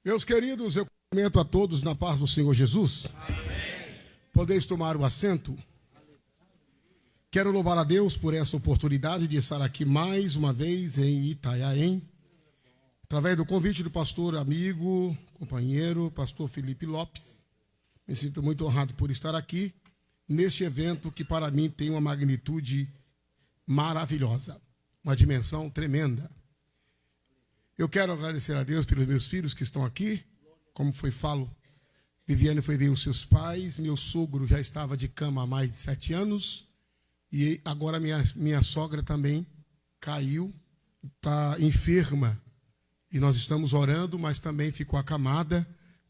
Meus queridos, eu cumprimento a todos na paz do Senhor Jesus. Amém. Podeis tomar o assento. Quero louvar a Deus por essa oportunidade de estar aqui mais uma vez em Itanhaém, através do convite do pastor amigo, companheiro, pastor Felipe Lopes. Me sinto muito honrado por estar aqui neste evento que para mim tem uma magnitude maravilhosa, uma dimensão tremenda. Eu quero agradecer a Deus pelos meus filhos que estão aqui. Como falo, Viviane foi ver os seus pais, meu sogro já estava de cama há mais de 7 anos, e agora minha sogra também caiu, está enferma, e nós estamos orando, mas também ficou acamada,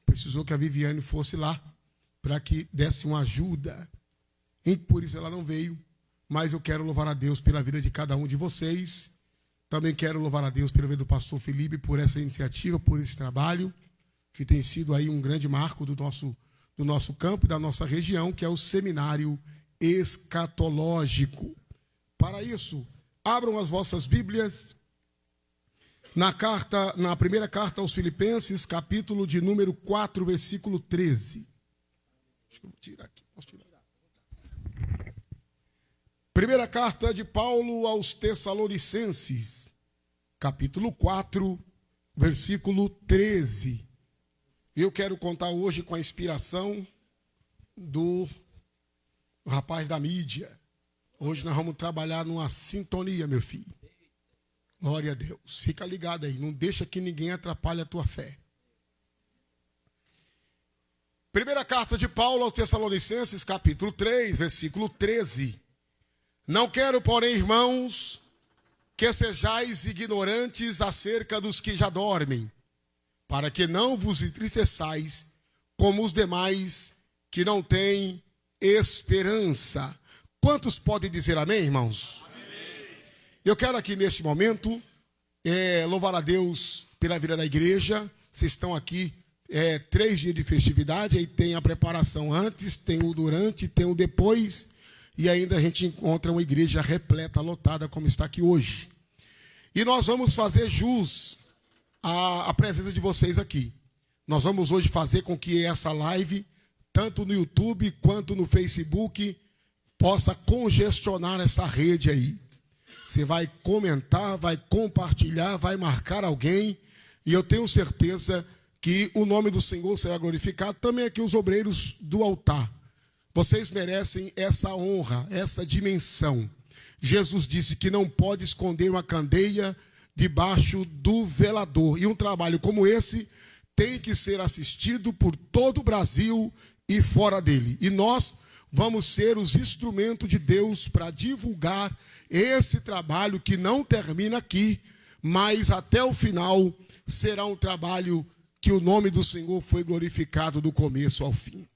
precisou que a Viviane fosse lá, para que desse uma ajuda, e por isso ela não veio, mas eu quero louvar a Deus pela vida de cada um de vocês. Também quero louvar a Deus pela vida do pastor Felipe por essa iniciativa, por esse trabalho, que tem sido aí um grande marco do nosso campo e da nossa região, que é o Seminário Escatológico. Para isso, abram as vossas Bíblias na primeira carta aos Filipenses, capítulo de número 4, versículo 13. Acho que eu vou tirar aqui, posso tirar? Primeira carta de Paulo aos Tessalonicenses, capítulo 4, versículo 13. Eu quero contar hoje com a inspiração do rapaz da mídia. Hoje nós vamos trabalhar numa sintonia, meu filho. Glória a Deus. Fica ligado aí, não deixa que ninguém atrapalhe a tua fé. Primeira carta de Paulo aos Tessalonicenses, capítulo 3, versículo 13. Não quero, porém, irmãos, que sejais ignorantes acerca dos que já dormem, para que não vos entristeçais como os demais que não têm esperança. Quantos podem dizer amém, irmãos? Amém. Eu quero aqui neste momento louvar a Deus pela vida da igreja. Vocês estão aqui 3 dias de festividade, aí tem a preparação antes, tem o durante, tem o depois. E ainda a gente encontra uma igreja repleta, lotada, como está aqui hoje. E nós vamos fazer jus à presença de vocês aqui. Nós vamos hoje fazer com que essa live, tanto no YouTube quanto no Facebook, possa congestionar essa rede aí. Você vai comentar, vai compartilhar, vai marcar alguém. E eu tenho certeza que o nome do Senhor será glorificado. Também aqui os obreiros do altar. Vocês merecem essa honra, essa dimensão. Jesus disse que não pode esconder uma candeia debaixo do velador. E um trabalho como esse tem que ser assistido por todo o Brasil e fora dele. E nós vamos ser os instrumentos de Deus para divulgar esse trabalho que não termina aqui, mas até o final será um trabalho que o nome do Senhor foi glorificado do começo ao fim.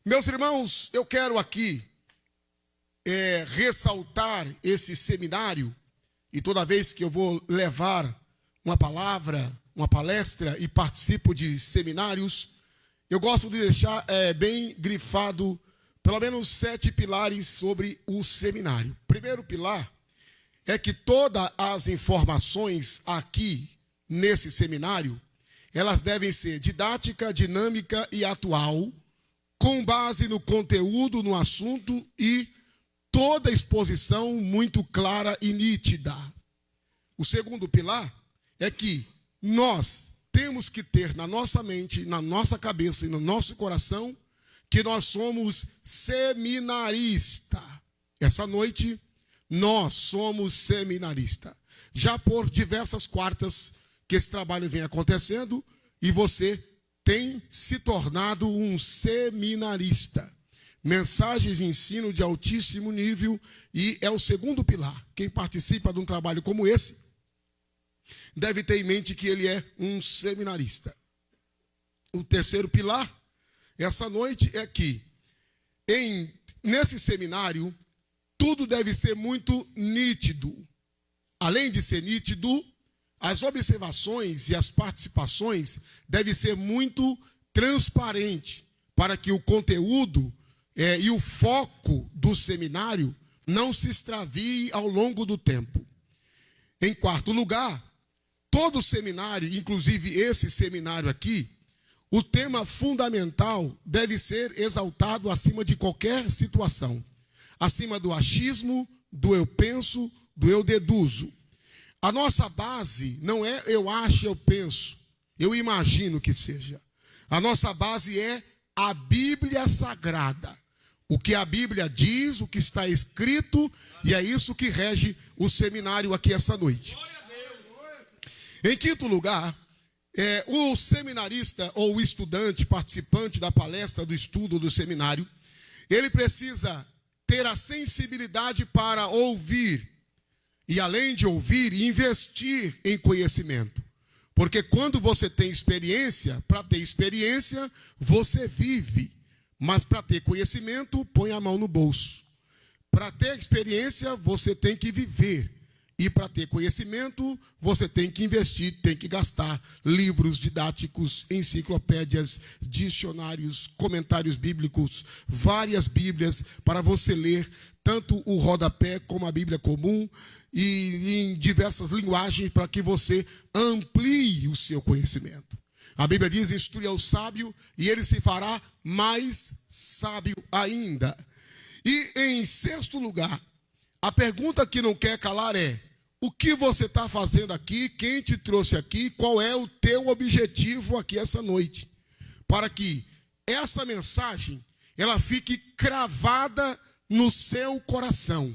Meus irmãos, eu quero aqui ressaltar esse seminário, e toda vez que eu vou levar uma palavra, uma palestra e participo de seminários, eu gosto de deixar bem grifado pelo menos 7 pilares sobre o seminário. Primeiro pilar é que todas as informações aqui nesse seminário, elas devem ser didática, dinâmica e atual, com base no conteúdo, no assunto e toda exposição muito clara e nítida. O segundo pilar é que nós temos que ter na nossa mente, na nossa cabeça e no nosso coração que nós somos seminaristas. Essa noite nós somos seminaristas. Já por diversas quartas que esse trabalho vem acontecendo e você tem se tornado um seminarista. Mensagens e ensino de altíssimo nível, e é o segundo pilar. Quem participa de um trabalho como esse deve ter em mente que ele é um seminarista. O terceiro pilar, essa noite, é que nesse seminário tudo deve ser muito nítido. Além de ser nítido, as observações e as participações devem ser muito transparentes para que o conteúdo e o foco do seminário não se extravie ao longo do tempo. Em quarto lugar, todo seminário, inclusive esse seminário aqui, o tema fundamental deve ser exaltado acima de qualquer situação. Acima do achismo, do eu penso, do eu deduzo. A nossa base não é eu acho, eu penso, eu imagino que seja. A nossa base é a Bíblia Sagrada. O que a Bíblia diz, o que está escrito, e é isso que rege o seminário aqui essa noite. Em quinto lugar, o seminarista ou o estudante participante da palestra, do estudo do seminário, ele precisa ter a sensibilidade para ouvir e, além de ouvir, investir em conhecimento. Porque quando você tem experiência, para ter experiência, você vive. Mas para ter conhecimento, põe a mão no bolso. Para ter experiência, você tem que viver. E para ter conhecimento, você tem que investir, tem que gastar livros didáticos, enciclopédias, dicionários, comentários bíblicos, várias bíblias para você ler, tanto o rodapé como a Bíblia comum, e em diversas linguagens para que você amplie o seu conhecimento. A Bíblia diz: instrui ao sábio e ele se fará mais sábio ainda. E em sexto lugar, a pergunta que não quer calar é: o que você está fazendo aqui? Quem te trouxe aqui? Qual é o teu objetivo aqui essa noite? Para que essa mensagem ela fique cravada no seu coração.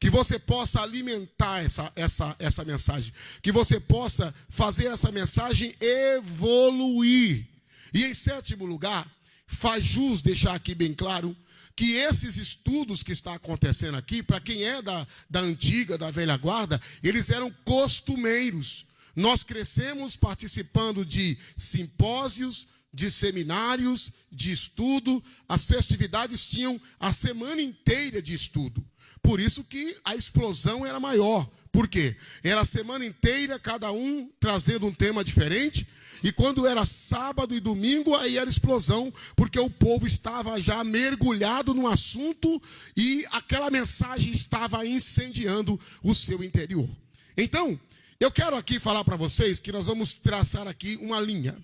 Que você possa alimentar essa mensagem. Que você possa fazer essa mensagem evoluir. E em sétimo lugar, faz jus deixar aqui bem claro que esses estudos que está acontecendo aqui, para quem é da antiga, da velha guarda, eles eram costumeiros. Nós crescemos participando de simpósios, de seminários, de estudo. As festividades tinham a semana inteira de estudo. Por isso que a explosão era maior. Por quê? Era a semana inteira, cada um trazendo um tema diferente. E quando era sábado e domingo, aí era explosão, porque o povo estava já mergulhado no assunto e aquela mensagem estava incendiando o seu interior. Então, eu quero aqui falar para vocês que nós vamos traçar aqui uma linha.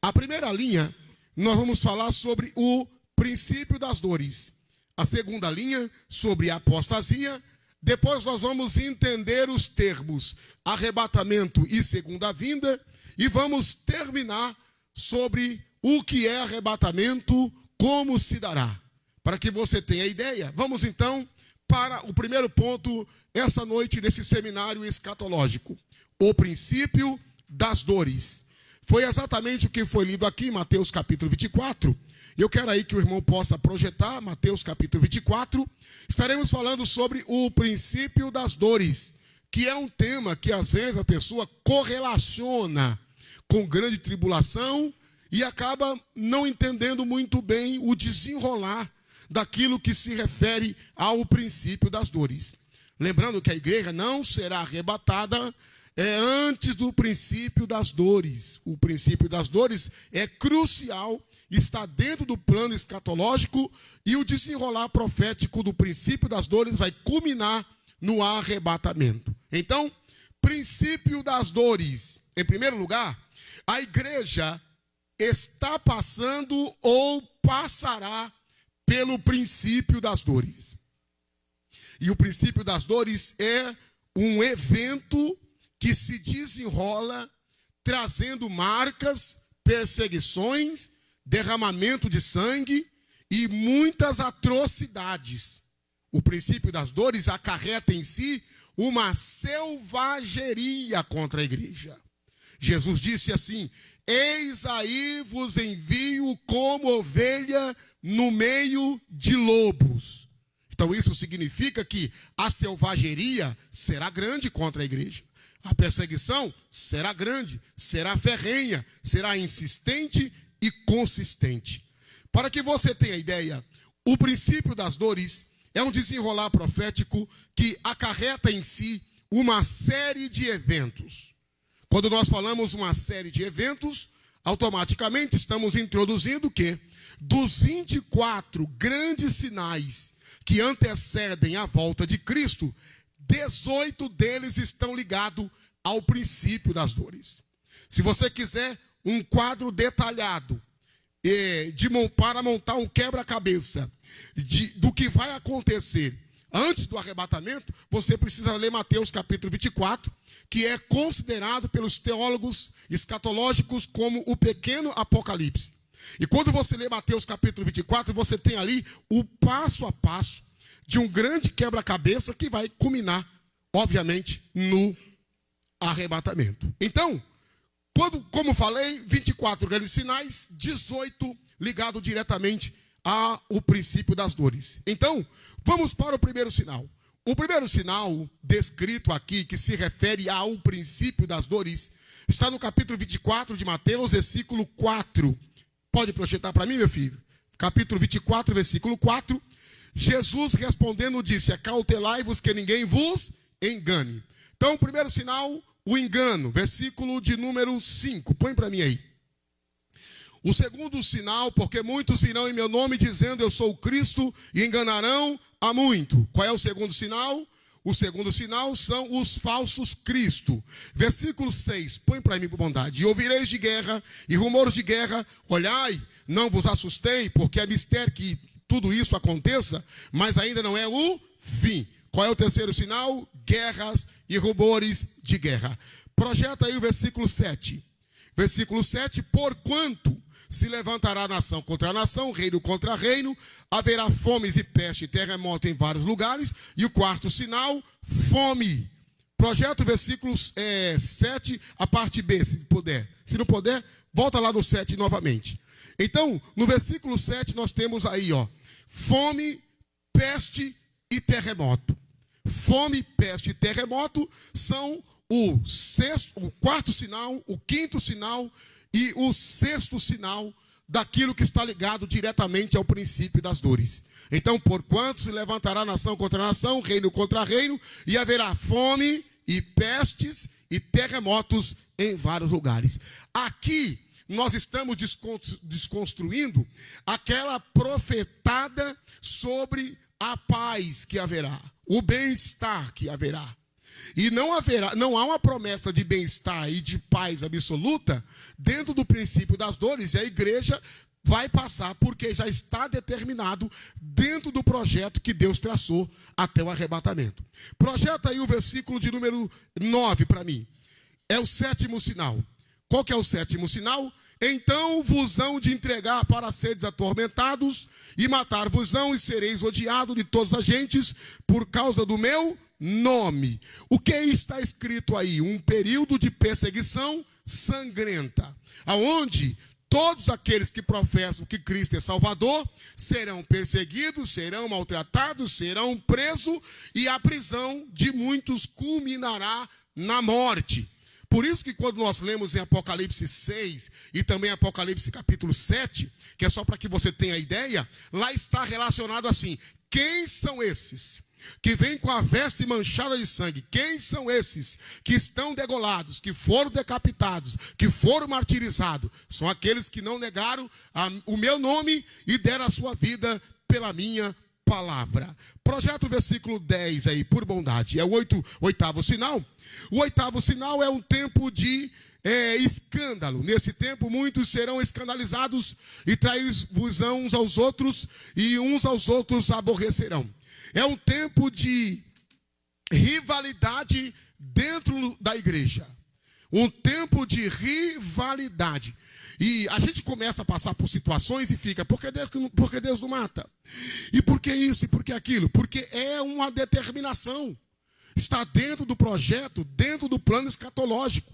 A primeira linha, nós vamos falar sobre o princípio das dores. A segunda linha, sobre a apostasia. Depois nós vamos entender os termos arrebatamento e segunda vinda. E vamos terminar sobre o que é arrebatamento, como se dará. Para que você tenha ideia, vamos então para o primeiro ponto essa noite desse seminário escatológico. O princípio das dores. Foi exatamente o que foi lido aqui em Mateus capítulo 24. Eu quero aí que o irmão possa projetar Mateus capítulo 24. Estaremos falando sobre o princípio das dores, que é um tema que às vezes a pessoa correlaciona com grande tribulação e acaba não entendendo muito bem o desenrolar daquilo que se refere ao princípio das dores. Lembrando que a igreja não será arrebatada antes do princípio das dores. O princípio das dores é crucial, está dentro do plano escatológico e o desenrolar profético do princípio das dores vai culminar no arrebatamento. Então, princípio das dores. Em primeiro lugar, a igreja está passando ou passará pelo princípio das dores. E o princípio das dores é um evento que se desenrola trazendo marcas, perseguições, derramamento de sangue e muitas atrocidades. O princípio das dores acarreta em si uma selvageria contra a igreja. Jesus disse assim: eis aí vos envio como ovelha no meio de lobos. Então isso significa que a selvageria será grande contra a igreja. A perseguição será grande, será ferrenha, será insistente e consistente. Para que você tenha ideia, o princípio das dores é um desenrolar profético que acarreta em si uma série de eventos. Quando nós falamos uma série de eventos, automaticamente estamos introduzindo o quê? Dos 24 grandes sinais que antecedem a volta de Cristo, 18 deles estão ligados ao princípio das dores. Se você quiser um quadro detalhado para montar um quebra-cabeça do que vai acontecer antes do arrebatamento, você precisa ler Mateus capítulo 24, que é considerado pelos teólogos escatológicos como o pequeno Apocalipse. E quando você lê Mateus capítulo 24, você tem ali o passo a passo de um grande quebra-cabeça que vai culminar, obviamente, no arrebatamento. Então, como falei, 24 grandes sinais, 18 ligado diretamente ao princípio das dores. Então, vamos para o primeiro sinal. O primeiro sinal descrito aqui, que se refere ao princípio das dores, está no capítulo 24 de Mateus, versículo 4. Pode projetar para mim, meu filho? Capítulo 24, versículo 4. Jesus respondendo disse: acautelai-vos que ninguém vos engane. Então, o primeiro sinal, o engano. Versículo de número 5. Põe para mim aí. O segundo sinal, porque muitos virão em meu nome dizendo eu sou o Cristo e enganarão a muito. Qual é o segundo sinal? O segundo sinal são os falsos Cristo. Versículo 6, põe para mim por bondade. E ouvireis de guerra e rumores de guerra. Olhai, não vos assustei, porque é mistério que tudo isso aconteça, mas ainda não é o fim. Qual é o terceiro sinal? Guerras e rumores de guerra. Projeta aí o versículo 7. Versículo 7, porquanto se levantará nação contra nação, reino contra reino, haverá fomes e peste e terremoto em vários lugares. E o quarto sinal, fome. Projeta o versículo 7, a parte B, se puder. Se não puder, volta lá no 7 novamente. Então, no versículo 7, nós temos aí, fome, peste e terremoto. Fome, peste e terremoto são o quarto sinal, o quinto sinal e o sexto sinal daquilo que está ligado diretamente ao princípio das dores. Então, porquanto se levantará nação contra nação, reino contra reino, e haverá fome e pestes e terremotos em vários lugares. Aqui nós estamos desconstruindo aquela profetada sobre a paz que haverá, o bem-estar que haverá. E não há uma promessa de bem-estar e de paz absoluta dentro do princípio das dores. E a igreja vai passar porque já está determinado dentro do projeto que Deus traçou até o arrebatamento. Projeta aí o versículo de número 9 para mim. É o sétimo sinal. Qual que é o sétimo sinal? Então vos hão de entregar para seres atormentados e matar-vos-ão e sereis odiados de todas as gentes por causa do meu nome. O que está escrito aí? Um período de perseguição sangrenta, aonde todos aqueles que professam que Cristo é Salvador serão perseguidos, serão maltratados, serão presos e a prisão de muitos culminará na morte. Por isso que quando nós lemos em Apocalipse 6 e também Apocalipse capítulo 7, que é só para que você tenha ideia, lá está relacionado assim: quem são esses que vêm com a veste manchada de sangue? Quem são esses que estão degolados, que foram decapitados, que foram martirizados? São aqueles que não negaram o meu nome e deram a sua vida pela minha palavra. Projeta o versículo 10 aí, por bondade. É o oitavo sinal. O oitavo sinal é um tempo de escândalo. Nesse tempo muitos serão escandalizados e trair-vos-ão uns aos outros e uns aos outros aborrecerão. É um tempo de rivalidade dentro da igreja. Um tempo de rivalidade. E a gente começa a passar por situações e fica, por que Deus não mata? E por que isso e por que aquilo? Porque é uma determinação. Está dentro do projeto, dentro do plano escatológico.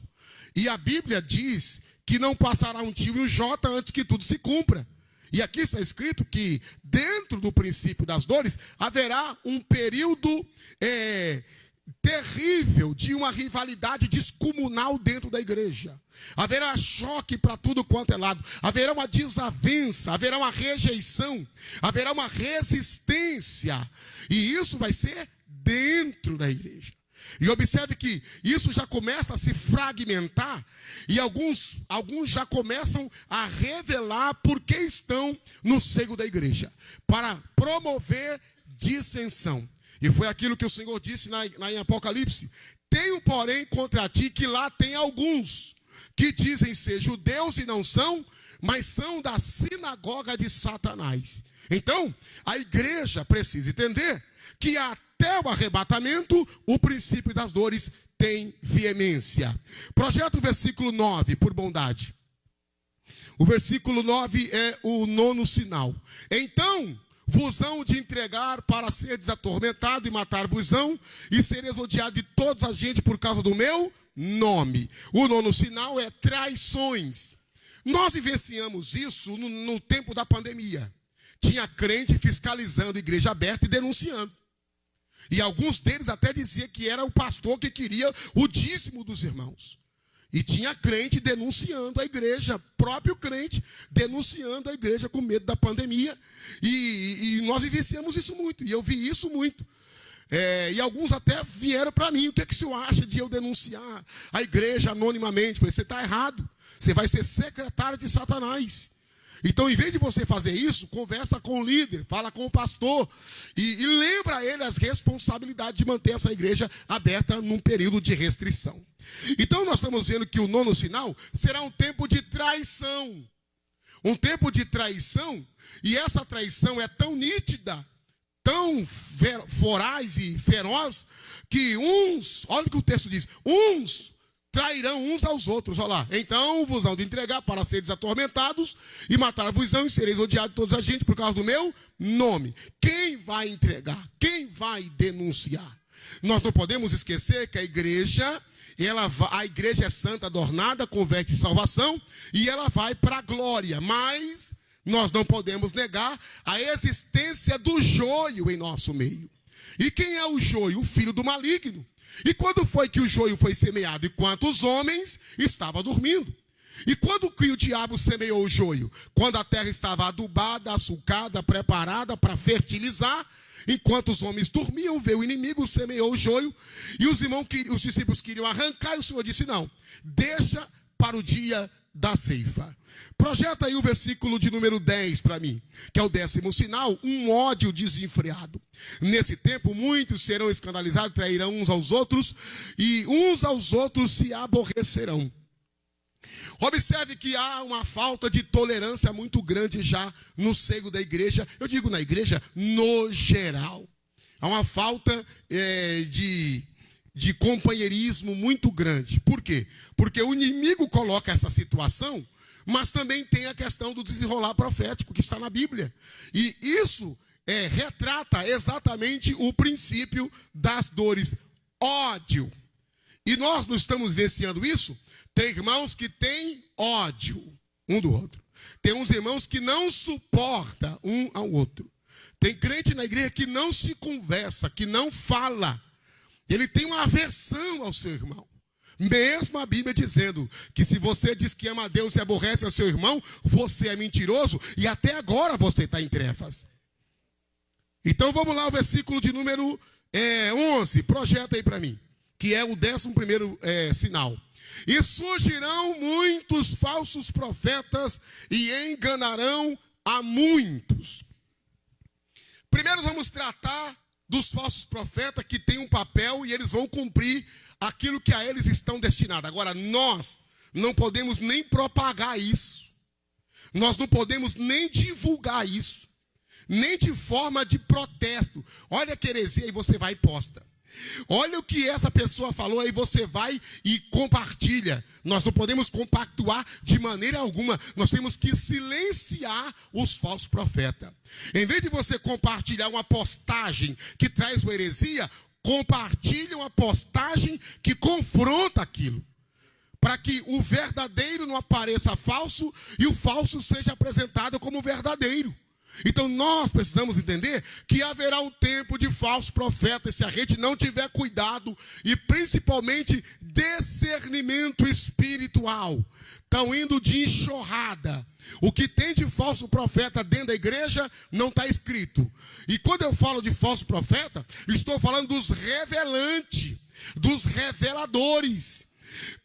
E a Bíblia diz que não passará um tio e um jota antes que tudo se cumpra. E aqui está escrito que dentro do princípio das dores haverá um período terrível de uma rivalidade descomunal dentro da igreja. Haverá choque para tudo quanto é lado. Haverá uma desavença, haverá uma rejeição, haverá uma resistência. E isso vai ser dentro da igreja. E observe que isso já começa a se fragmentar e alguns já começam a revelar por que estão no seio da igreja, para promover dissensão. E foi aquilo que o Senhor disse em Apocalipse: Tenho, porém, contra ti que lá tem alguns que dizem ser judeus e não são, mas são da sinagoga de Satanás. Então, a igreja precisa entender que até o arrebatamento, o princípio das dores tem veemência. Projeta o versículo 9, por bondade. O versículo 9 é o 9º sinal. Então vos hão de entregar para seres atormentado e matar-vos-ão, e sereis odiado de toda a gente por causa do meu nome. O 9º sinal é traições. Nós vivenciamos isso no tempo da pandemia. Tinha crente fiscalizando a igreja aberta e denunciando. E alguns deles até diziam que era o pastor que queria o dízimo dos irmãos. E tinha crente denunciando a igreja, próprio crente denunciando a igreja com medo da pandemia. E nós vivenciamos isso muito, e eu vi isso muito. E alguns até vieram para mim: o que é que o senhor acha de eu denunciar a igreja anonimamente? Eu falei: você está errado, você vai ser secretário de Satanás. Então, em vez de você fazer isso, conversa com o líder, fala com o pastor e lembra a ele as responsabilidades de manter essa igreja aberta num período de restrição. Então, nós estamos vendo que o 9º sinal será um tempo de traição. Um tempo de traição, e essa traição é tão nítida, tão voraz e feroz, que olha o que o texto diz, uns trairão uns aos outros, olha lá. Então vos hão de entregar para seres atormentados e matar-vos-ão, e sereis odiados de toda a gente por causa do meu nome. Quem vai entregar? Quem vai denunciar? Nós não podemos esquecer que a igreja é santa, adornada, converte em salvação, e ela vai para a glória. Mas nós não podemos negar a existência do joio em nosso meio. E quem é o joio? O filho do maligno. E quando foi que o joio foi semeado? Enquanto os homens estavam dormindo. E quando que o diabo semeou o joio? Quando a terra estava adubada, açucada, preparada para fertilizar. Enquanto os homens dormiam, veio o inimigo, semeou o joio. E os discípulos queriam arrancar, e o Senhor disse: não, deixa para o dia da ceifa. Projeta aí o versículo de número 10 para mim, que é o 10º sinal: um ódio desenfreado. Nesse tempo, muitos serão escandalizados, trairão uns aos outros, e uns aos outros se aborrecerão. Observe que há uma falta de tolerância muito grande já no seio da igreja. Eu digo na igreja no geral. Há uma falta de companheirismo muito grande. Por quê? Porque o inimigo coloca essa situação, mas também tem a questão do desenrolar profético que está na Bíblia. E isso retrata exatamente o princípio das dores. Ódio. E nós não estamos vivenciando isso. Tem irmãos que têm ódio um do outro. Tem uns irmãos que não suportam um ao outro. Tem crente na igreja que não se conversa, que não fala. Ele tem uma aversão ao seu irmão. Mesmo a Bíblia dizendo que se você diz que ama a Deus e aborrece ao seu irmão, você é mentiroso e até agora você está em trevas. Então vamos lá, o versículo de número 11. Projeta aí para mim, que é o 11º sinal. E surgirão muitos falsos profetas e enganarão a muitos. Primeiro vamos tratar dos falsos profetas, que têm um papel e eles vão cumprir aquilo que a eles estão destinados. Agora, nós não podemos nem propagar isso. Nós não podemos nem divulgar isso. Nem de forma de protesto. Olha a heresia e você vai e posta. Olha o que essa pessoa falou, aí você vai e compartilha. Nós não podemos compactuar de maneira alguma. Nós temos que silenciar os falsos profetas. Em vez de você compartilhar uma postagem que traz uma heresia, compartilhe uma postagem que confronta aquilo. Para que o verdadeiro não apareça falso e o falso seja apresentado como verdadeiro. Então nós precisamos entender que haverá um tempo de falsos profetas se a gente não tiver cuidado e principalmente discernimento espiritual. Estão indo de enxurrada. O que tem de falso profeta dentro da igreja não está escrito. E quando eu falo de falso profeta, estou falando dos revelantes, dos reveladores.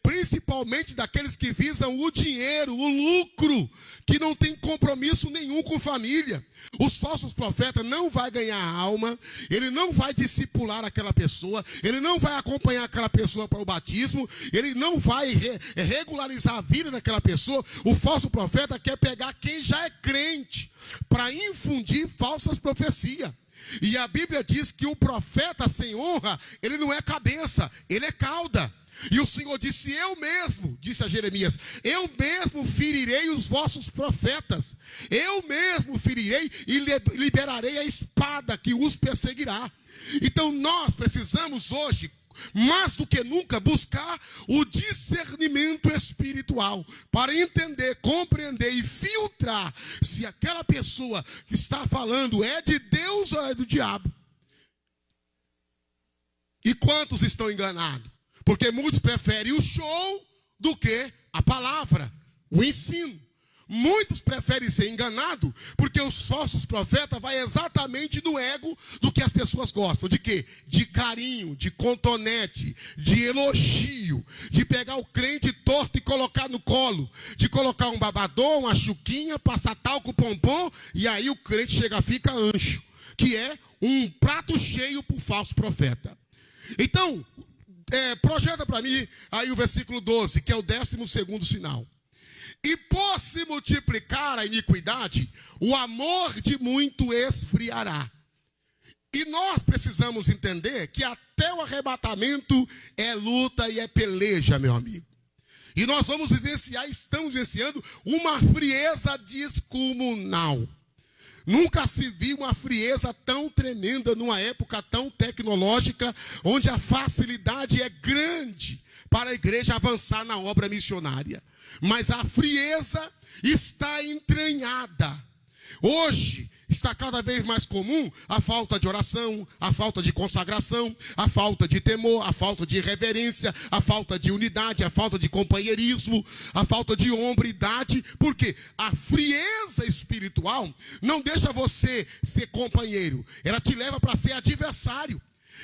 principalmente daqueles que visam o dinheiro, o lucro, que não tem compromisso nenhum com família. Os falsos profetas não vão ganhar a alma, ele não vai discipular aquela pessoa, ele não vai acompanhar aquela pessoa para o batismo, ele não vai regularizar a vida daquela pessoa. O falso profeta quer pegar quem já é crente para infundir falsas profecias. E a Bíblia diz que o profeta sem honra, ele não é cabeça, ele é cauda. E o Senhor disse, eu mesmo, disse a Jeremias, eu mesmo ferirei os vossos profetas, eu mesmo ferirei e liberarei a espada que os perseguirá. Então nós precisamos hoje, mais do que nunca, buscar o discernimento espiritual para entender, compreender e filtrar se aquela pessoa que está falando é de Deus ou é do diabo. E quantos estão enganados? Porque muitos preferem o show do que a palavra, o ensino. Muitos preferem ser enganados porque os falsos profetas vão exatamente no ego do que as pessoas gostam. De quê? De carinho, de contonete, de elogio, de pegar o crente torto e colocar no colo, de colocar um babador, uma chuquinha, passar talco pompom, e aí o crente chega, fica ancho, que é um prato cheio para o falso profeta. Então, projeta para mim aí o versículo 12, que é o 12º sinal. E por se multiplicar a iniquidade, o amor de muito esfriará. E nós precisamos entender que até o arrebatamento é luta e é peleja, meu amigo. E nós vamos vivenciar, estamos vivenciando uma frieza descomunal. Nunca se viu uma frieza tão tremenda numa época tão tecnológica, onde a facilidade é grande para a igreja avançar na obra missionária. Mas a frieza está entranhada. Hoje está cada vez mais comum a falta de oração, a falta de consagração, a falta de temor, a falta de reverência, a falta de unidade, a falta de companheirismo, a falta de hombridade. Porque a frieza espiritual não deixa você ser companheiro, ela te leva para ser adversário.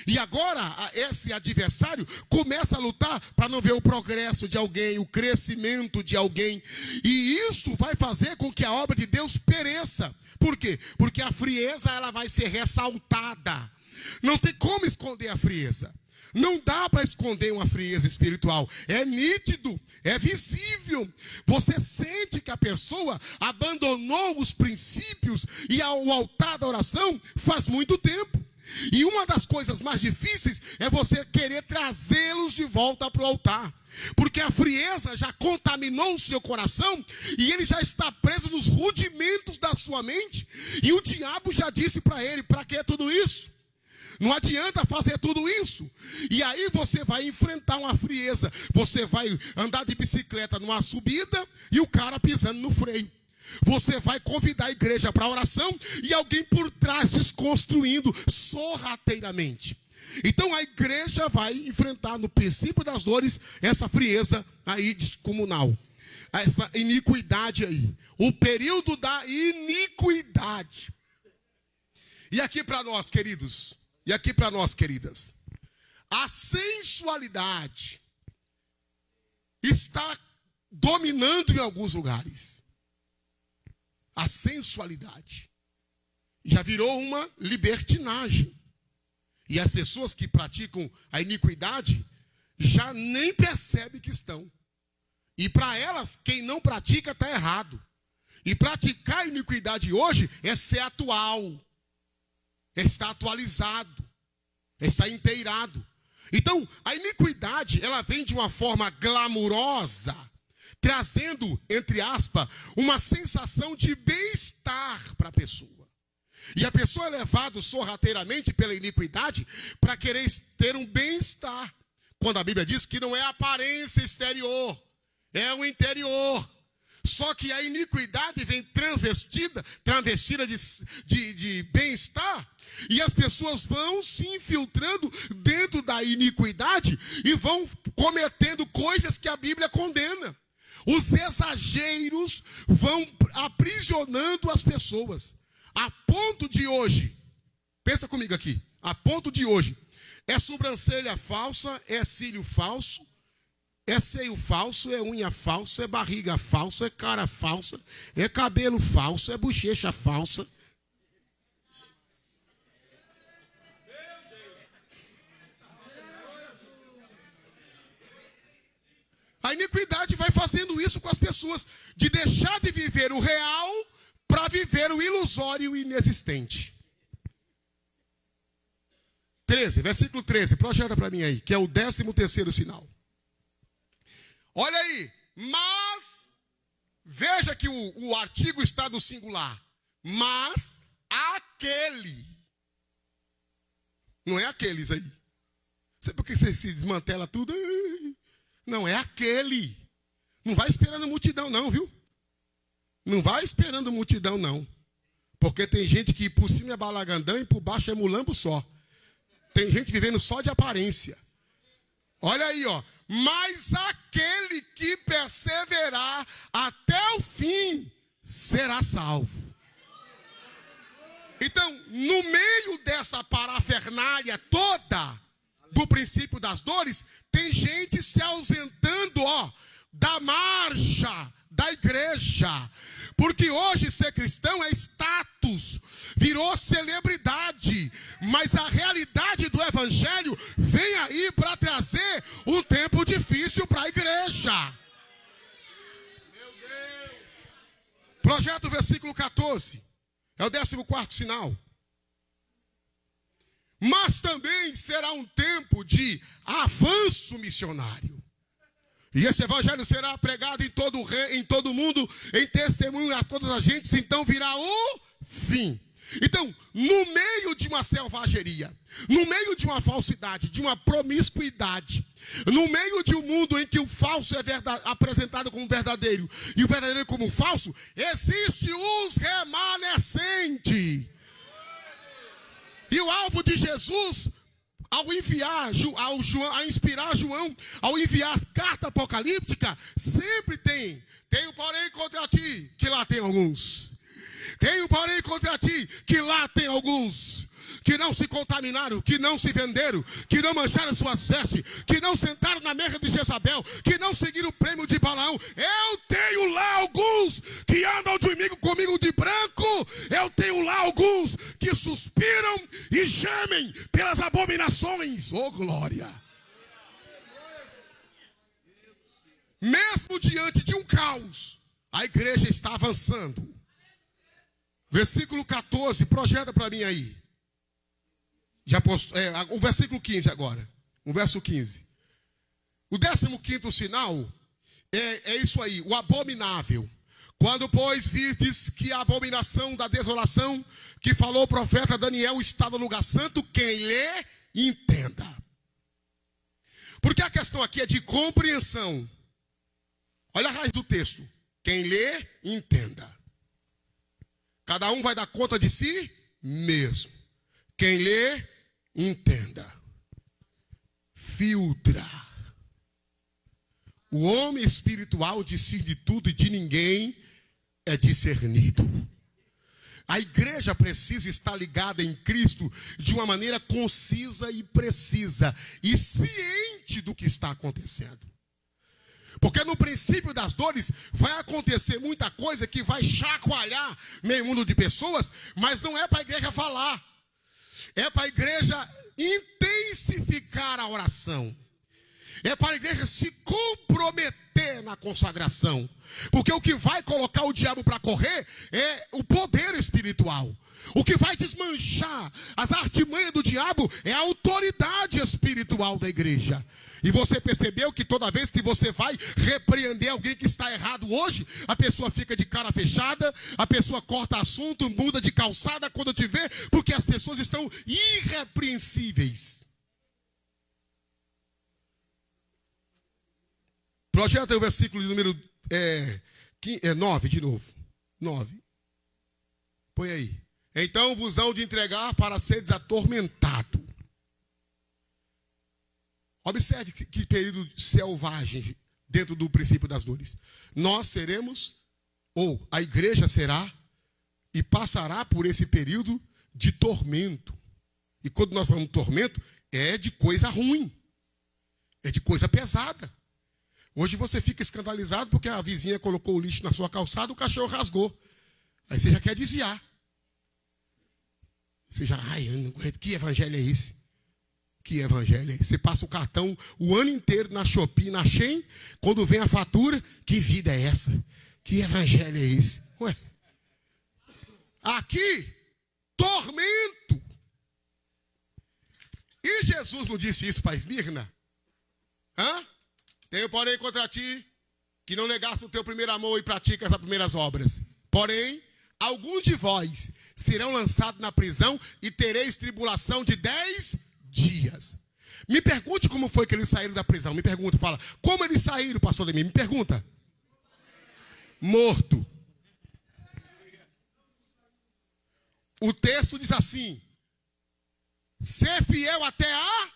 E agora esse adversário começa a lutar para não ver o progresso de alguém, o crescimento de alguém. E isso vai fazer com que a obra de Deus pereça. Por quê? Porque a frieza ela vai ser ressaltada. Não tem como esconder a frieza. Não dá para esconder uma frieza espiritual. É nítido, é visível. Você sente que a pessoa abandonou os princípios e o altar da oração faz muito tempo. E uma das coisas mais difíceis é você querer trazê-los de volta para o altar. Porque a frieza já contaminou o seu coração e ele já está preso nos rudimentos da sua mente. E o diabo já disse para ele, para que tudo isso? Não adianta fazer tudo isso. E aí você vai enfrentar uma frieza. Você vai andar de bicicleta numa subida e o cara pisando no freio. Você vai convidar a igreja para oração e alguém por trás desconstruindo sorrateiramente. Então a igreja vai enfrentar no princípio das dores essa frieza aí descomunal. Essa iniquidade aí. O período da iniquidade. E aqui para nós, queridos. E aqui para nós, queridas. A sensualidade está dominando em alguns lugares. A sensualidade já virou uma libertinagem. E as pessoas que praticam a iniquidade já nem percebem que estão. E para elas, quem não pratica está errado. E praticar a iniquidade hoje é ser atual. É estar atualizado. É estar inteirado. Então, a iniquidade, ela vem de uma forma glamurosa, trazendo, entre aspas, uma sensação de bem-estar para a pessoa. E a pessoa é levada sorrateiramente pela iniquidade para querer ter um bem-estar. Quando a Bíblia diz que não é a aparência exterior, é o interior. Só que a iniquidade vem travestida de bem-estar. E as pessoas vão se infiltrando dentro da iniquidade e vão cometendo coisas que a Bíblia condena. Os exageros vão aprisionando as pessoas. A ponto de hoje, pensa comigo aqui, a ponto de hoje, é sobrancelha falsa, é cílio falso, É seio falso, é unha falsa, é barriga falsa, é cara falsa, é cabelo falso, é bochecha falsa. A iniquidade vai fazendo isso com as pessoas, de deixar de viver o real para viver o ilusório e o inexistente. 13, versículo 13, projeta para mim aí, que é o 13º sinal. Olha aí, mas, veja que o artigo está no singular, mas aquele, não é aqueles aí. Sabe por que você se desmantela tudo? Não, é aquele. Não vai esperando multidão não, viu? Não vai esperando multidão não. Porque tem gente que por cima é balagandã e por baixo é mulambo só. Tem gente vivendo só de aparência. Olha aí, ó. Mas aquele que perseverar até o fim será salvo. Então, no meio dessa parafernália toda do princípio das dores, tem gente se ausentando, ó, da marcha da igreja. Porque hoje ser cristão é status, virou celebridade. Mas a realidade do evangelho vem aí para trazer um tempo difícil para a igreja. Projeta o versículo 14. É o 14º sinal. Mas também será um tempo de avanço missionário. E esse evangelho será pregado em todo o mundo, em testemunho a todas as gentes, então virá o fim. Então, no meio de uma selvageria, no meio de uma falsidade, de uma promiscuidade, no meio de um mundo em que o falso é apresentado como verdadeiro e o verdadeiro como falso, existe os remanescentes. E o alvo de Jesus, ao inspirar João, ao enviar as cartas apocalípticas, sempre tenho porém contra ti, que lá tem alguns. Tenho porém contra ti, que lá tem alguns, que não se contaminaram, que não se venderam, que não mancharam suas vestes, que não sentaram na mesa de Jezabel, que não seguiram o prêmio de Balaão. Eu tenho lá alguns que andam comigo de branco. Eu tenho lá alguns que suspiram e gemem pelas abominações. Oh, glória! Mesmo diante de um caos, a igreja está avançando. Versículo 14, projeta para mim aí. O versículo 15 agora. O verso 15. O 15º sinal é isso aí, o abominável. Quando, pois, virdes que a abominação da desolação que falou o profeta Daniel está no lugar santo, quem lê, entenda. Porque a questão aqui é de compreensão. Olha a raiz do texto. Quem lê, entenda. Cada um vai dar conta de si mesmo. Quem lê, entenda. Filtra. O homem espiritual discerne tudo e de ninguém é discernido. A igreja precisa estar ligada em Cristo de uma maneira concisa e precisa e ciente do que está acontecendo. Porque no princípio das dores vai acontecer muita coisa que vai chacoalhar meio mundo de pessoas, mas não é para a igreja falar. É para a igreja intensificar a oração. É para a igreja se comprometer na consagração. Porque o que vai colocar o diabo para correr é o poder espiritual. O que vai desmanchar as artimanhas do diabo é a autoridade espiritual da igreja. E você percebeu que toda vez que você vai repreender alguém que está errado hoje, a pessoa fica de cara fechada, a pessoa corta assunto, muda de calçada quando te vê, porque as pessoas estão irrepreensíveis. Projeta o versículo de número 9 de novo. 9. Põe aí. Então vos hão de entregar para seres atormentado. Observe que período selvagem dentro do princípio das dores. Nós seremos, ou a igreja será, e passará por esse período de tormento. E quando nós falamos de tormento, é de coisa ruim. É de coisa pesada. Hoje você fica escandalizado porque a vizinha colocou o lixo na sua calçada, o cachorro rasgou. Aí você já quer desviar. Você já, ai, eu não aguento. Que evangelho é esse? Que evangelho é esse? Você passa o cartão o ano inteiro na Shopee, na Shein, quando vem a fatura, que vida é essa? Que evangelho é esse? Ué. Aqui, tormento. E Jesus não disse isso para Esmirna? Tenho, porém, contra ti, que não negasse o teu primeiro amor e pratica essas primeiras obras. Porém, alguns de vós serão lançados na prisão e tereis tribulação de 10 dias. Me pergunte como foi que eles saíram da prisão. Me pergunta, fala, como eles saíram, pastor Demir? Me pergunta. Morto. O texto diz assim, ser fiel até a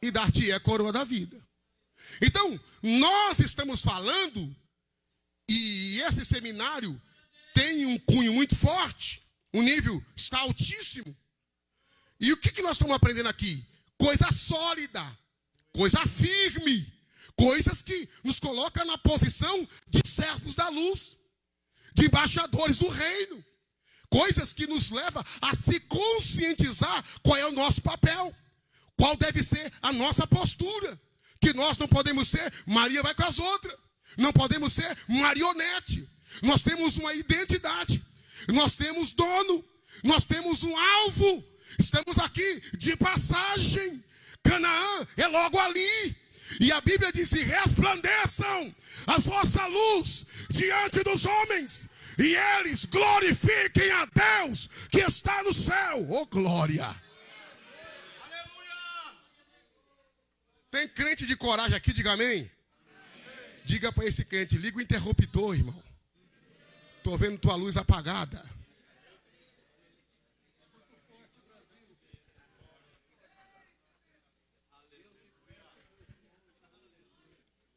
e dar-te a coroa da vida. Então, nós estamos falando, e esse seminário tem um cunho muito forte, o nível está altíssimo. E o que nós estamos aprendendo aqui? Coisa sólida, coisa firme, coisas que nos colocam na posição de servos da luz, de embaixadores do reino. Coisas que nos levam a se conscientizar qual é o nosso papel, qual deve ser a nossa postura. Que nós não podemos ser Maria vai com as outras, não podemos ser marionete. Nós temos uma identidade, nós temos dono, nós temos um alvo. Estamos aqui de passagem. Canaã é logo ali. E a Bíblia diz, resplandeçam a vossa luz diante dos homens, e eles glorifiquem a Deus que está no céu. Oh, glória! Tem crente de coragem aqui, diga amém. Diga para esse crente, liga o interruptor, irmão. Estou vendo tua luz apagada.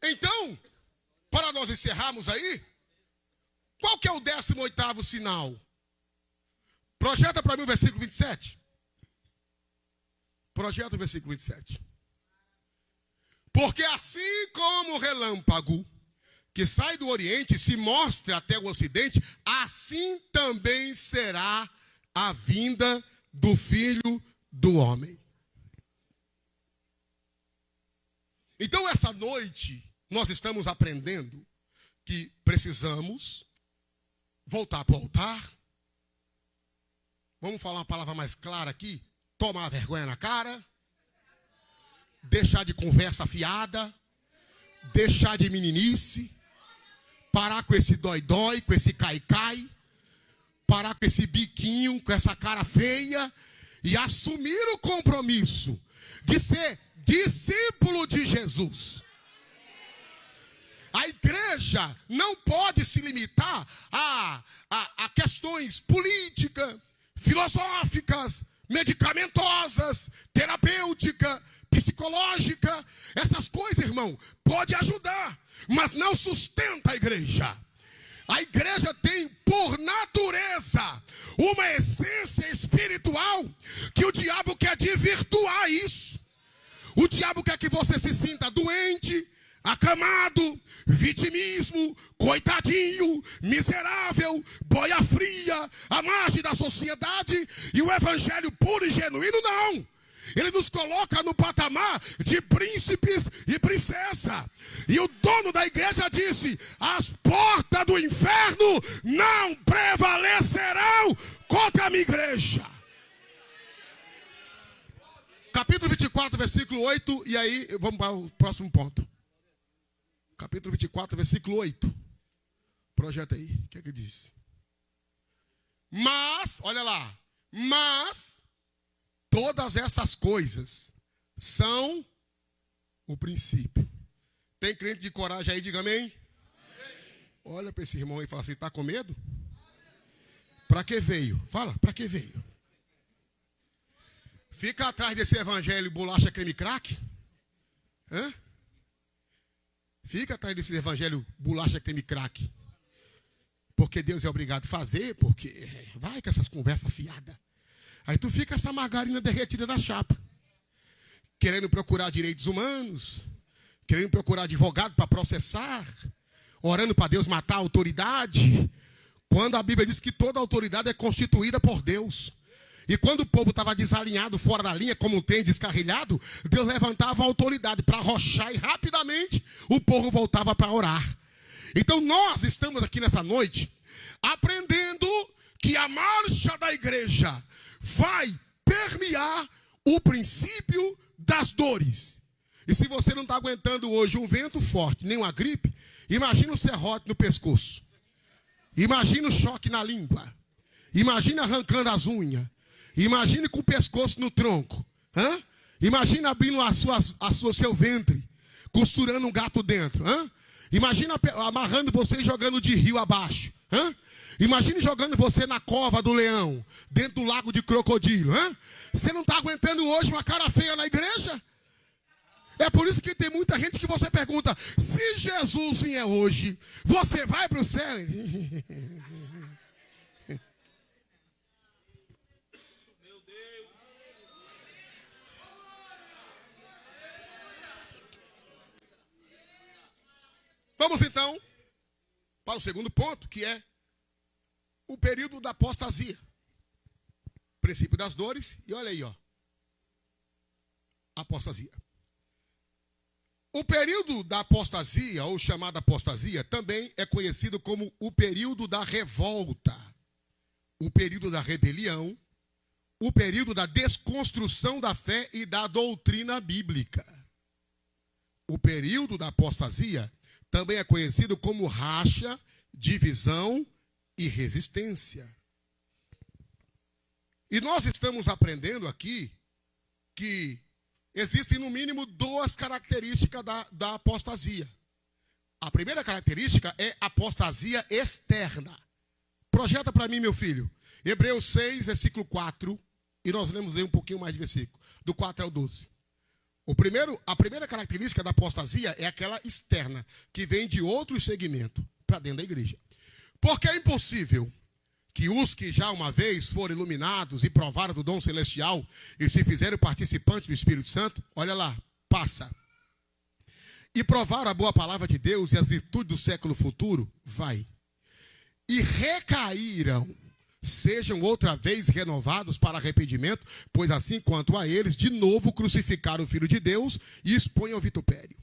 Então, para nós encerrarmos aí, qual que é o 18º sinal? Projeta para mim o versículo 27. Projeta o versículo 27. Porque assim como o relâmpago que sai do Oriente se mostra até o Ocidente, assim também será a vinda do Filho do Homem. Então, essa noite, nós estamos aprendendo que precisamos voltar para o altar. Vamos falar uma palavra mais clara aqui? Tomar vergonha na cara. Deixar de conversa fiada. Deixar de meninice. Parar com esse dói-dói, com esse cai-cai. Parar com esse biquinho, com essa cara feia. E assumir o compromisso de ser discípulo de Jesus. A igreja não pode se limitar a questões políticas, filosóficas, medicamentosas, terapêuticas, psicológicas. Essas coisas, irmão, pode ajudar, mas não sustenta a igreja. A igreja tem, por natureza, uma essência espiritual que o diabo quer desvirtuar isso. O diabo quer que você se sinta doente, acamado, vitimismo, coitadinho, miserável, boia fria, à margem da sociedade. E o evangelho puro e genuíno não. Ele nos coloca no patamar de príncipes e princesa. E o dono da igreja disse: as portas do inferno não prevalecerão contra a minha igreja. Capítulo 24, versículo 8. E aí, vamos para o próximo ponto. Capítulo 24, versículo 8. Projeta aí. O que é que diz? Mas, olha lá. Mas todas essas coisas são o princípio. Tem crente de coragem aí, diga amém? Olha para esse irmão aí e fala assim, está com medo? Para que veio? Fala, para que veio? Fica atrás desse evangelho bolacha creme crack? Hã? Fica atrás desse evangelho bolacha creme crack. Porque Deus é obrigado a fazer, porque vai com essas conversas fiadas. Aí tu fica essa margarina derretida da chapa. Querendo procurar direitos humanos, querendo procurar advogado para processar, orando para Deus matar a autoridade, quando a Bíblia diz que toda autoridade é constituída por Deus. E quando o povo estava desalinhado, fora da linha, como um trem descarrilhado, Deus levantava a autoridade para arrochar e rapidamente o povo voltava para orar. Então nós estamos aqui nessa noite aprendendo que a marcha da igreja vai permear o princípio das dores. E se você não está aguentando hoje um vento forte, nem uma gripe, imagina o serrote no pescoço. Imagina o choque na língua. Imagina arrancando as unhas. Imagine com o pescoço no tronco. Imagina abrindo seu ventre, costurando um gato dentro. Imagina amarrando você e jogando de rio abaixo. Imagine jogando você na cova do leão, dentro do lago de crocodilo. Você não está aguentando hoje uma cara feia na igreja? É por isso que tem muita gente que você pergunta: se Jesus vier hoje, você vai para o céu? Vamos então para o segundo ponto, que é o período da apostasia. Princípio das dores, e olha aí, apostasia. O período da apostasia, ou chamada apostasia, também é conhecido como o período da revolta, o período da rebelião, o período da desconstrução da fé e da doutrina bíblica. O período da apostasia também é conhecido como racha, divisão e resistência. E nós estamos aprendendo aqui que existem no mínimo duas características da apostasia. A primeira característica é apostasia externa. Projeta para mim, meu filho, Hebreus 6, versículo 4, e nós lemos aí um pouquinho mais de versículo, do 4 ao 12. A primeira característica da apostasia é aquela externa, que vem de outro segmento para dentro da igreja. Porque é impossível que os que já uma vez foram iluminados e provaram do dom celestial e se fizeram participantes do Espírito Santo, olha lá, passa. E provaram a boa palavra de Deus e as virtudes do século futuro, vai. E recaíram, sejam outra vez renovados para arrependimento, pois assim quanto a eles, de novo crucificaram o Filho de Deus e expõem ao vitupério.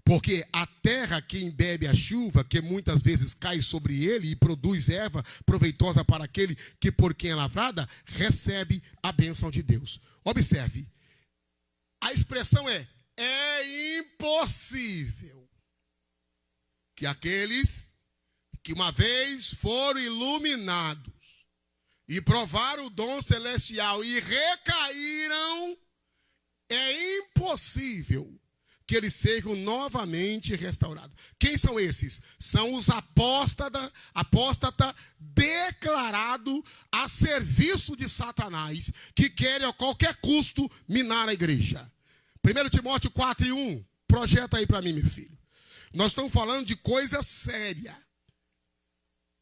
Porque a terra que embebe a chuva, que muitas vezes cai sobre ele e produz erva proveitosa para aquele que por quem é lavrada, recebe a bênção de Deus. Observe, a expressão é impossível que aqueles que uma vez foram iluminados e provaram o dom celestial e recaíram, é impossível que eles sejam novamente restaurados. Quem são esses? São os apóstata declarado a serviço de Satanás, que querem a qualquer custo minar a igreja. 1 Timóteo 4:1, projeta aí para mim, meu filho. Nós estamos falando de coisa séria.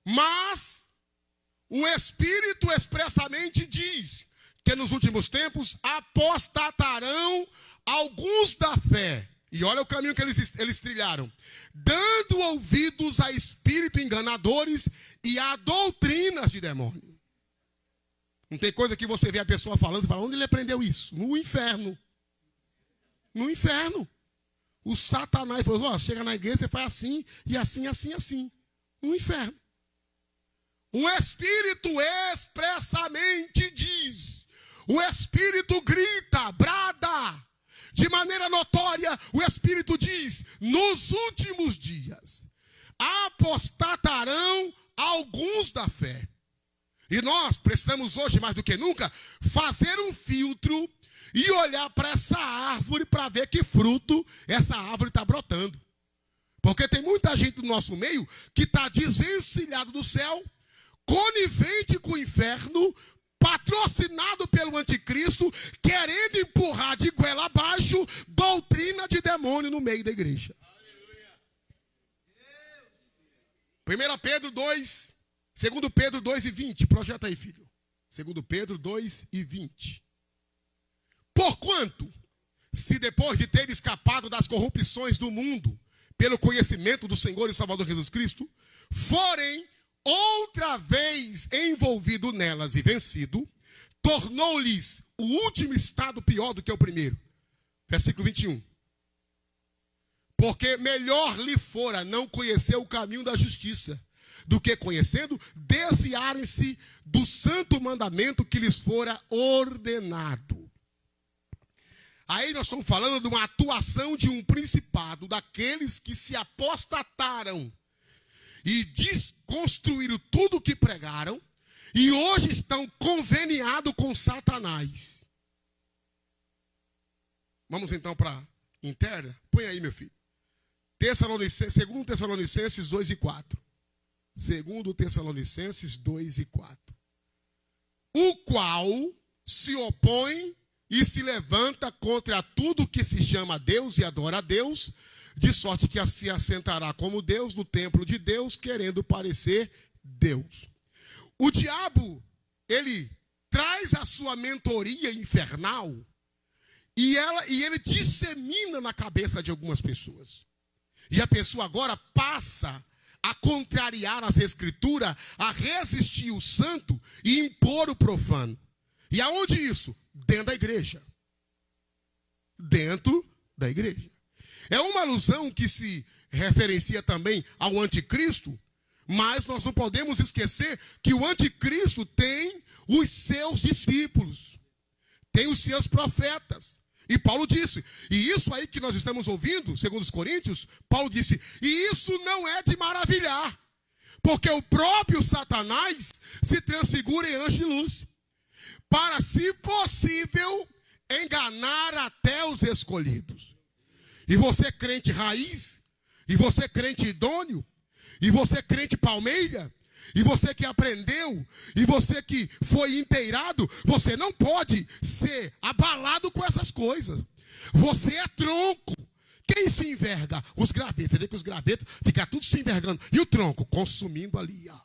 Mas o Espírito expressamente diz que nos últimos tempos apostatarão alguns da fé. E olha o caminho que eles trilharam. Dando ouvidos a espíritos enganadores e a doutrinas de demônio. Não tem coisa que você vê a pessoa falando e fala: onde ele aprendeu isso? No inferno. No inferno. O Satanás falou: chega na igreja, você faz assim, e assim, assim, assim. No inferno. O Espírito expressamente diz. O Espírito grita, brada. De maneira notória, o Espírito diz: nos últimos dias apostatarão alguns da fé. E nós precisamos hoje, mais do que nunca, fazer um filtro e olhar para essa árvore para ver que fruto essa árvore está brotando. Porque tem muita gente do nosso meio que está desvencilhado do céu, conivente com o inferno, patrocinado pelo anticristo, querendo empurrar de goela abaixo doutrina de demônio no meio da igreja. 1 Pedro 2, 2 Pedro 2:20, projeta aí, filho. 2 Pedro 2:20. Porquanto, se depois de ter escapado das corrupções do mundo, pelo conhecimento do Senhor e Salvador Jesus Cristo, forem outra vez envolvido nelas e vencido, tornou-lhes o último estado pior do que o primeiro. Versículo 21. Porque melhor lhe fora não conhecer o caminho da justiça, do que conhecendo, desviarem-se do santo mandamento que lhes fora ordenado. Aí nós estamos falando de uma atuação de um principado, daqueles que se apostataram e desconstruíram tudo o que pregaram, e hoje estão conveniados com Satanás. Vamos então para a interna? Põe aí, meu filho. 2 Tessalonicenses 2 e 4. 2 Tessalonicenses 2 e 4. O qual se opõe e se levanta contra tudo que se chama Deus e adora a Deus, de sorte que se assentará como Deus no templo de Deus, querendo parecer Deus. O diabo, ele traz a sua mentoria infernal e ele dissemina na cabeça de algumas pessoas. E a pessoa agora passa a contrariar as escrituras, a resistir o santo e impor o profano. E aonde isso? Dentro da igreja. Dentro da igreja. É uma alusão que se referencia também ao anticristo, mas nós não podemos esquecer que o anticristo tem os seus discípulos, tem os seus profetas. E Paulo disse, e isso aí que nós estamos ouvindo, segundo os Coríntios, Paulo disse, e isso não é de maravilhar, porque o próprio Satanás se transfigura em anjo de luz, para, se possível, enganar até os escolhidos. E você crente raiz, e você crente idôneo, e você crente palmeira, e você que aprendeu, e você que foi inteirado, você não pode ser abalado com essas coisas. Você é tronco. Quem se enverga? Os gravetos. Você vê que os gravetos ficam tudo se envergando. E o tronco? Consumindo ali, ó.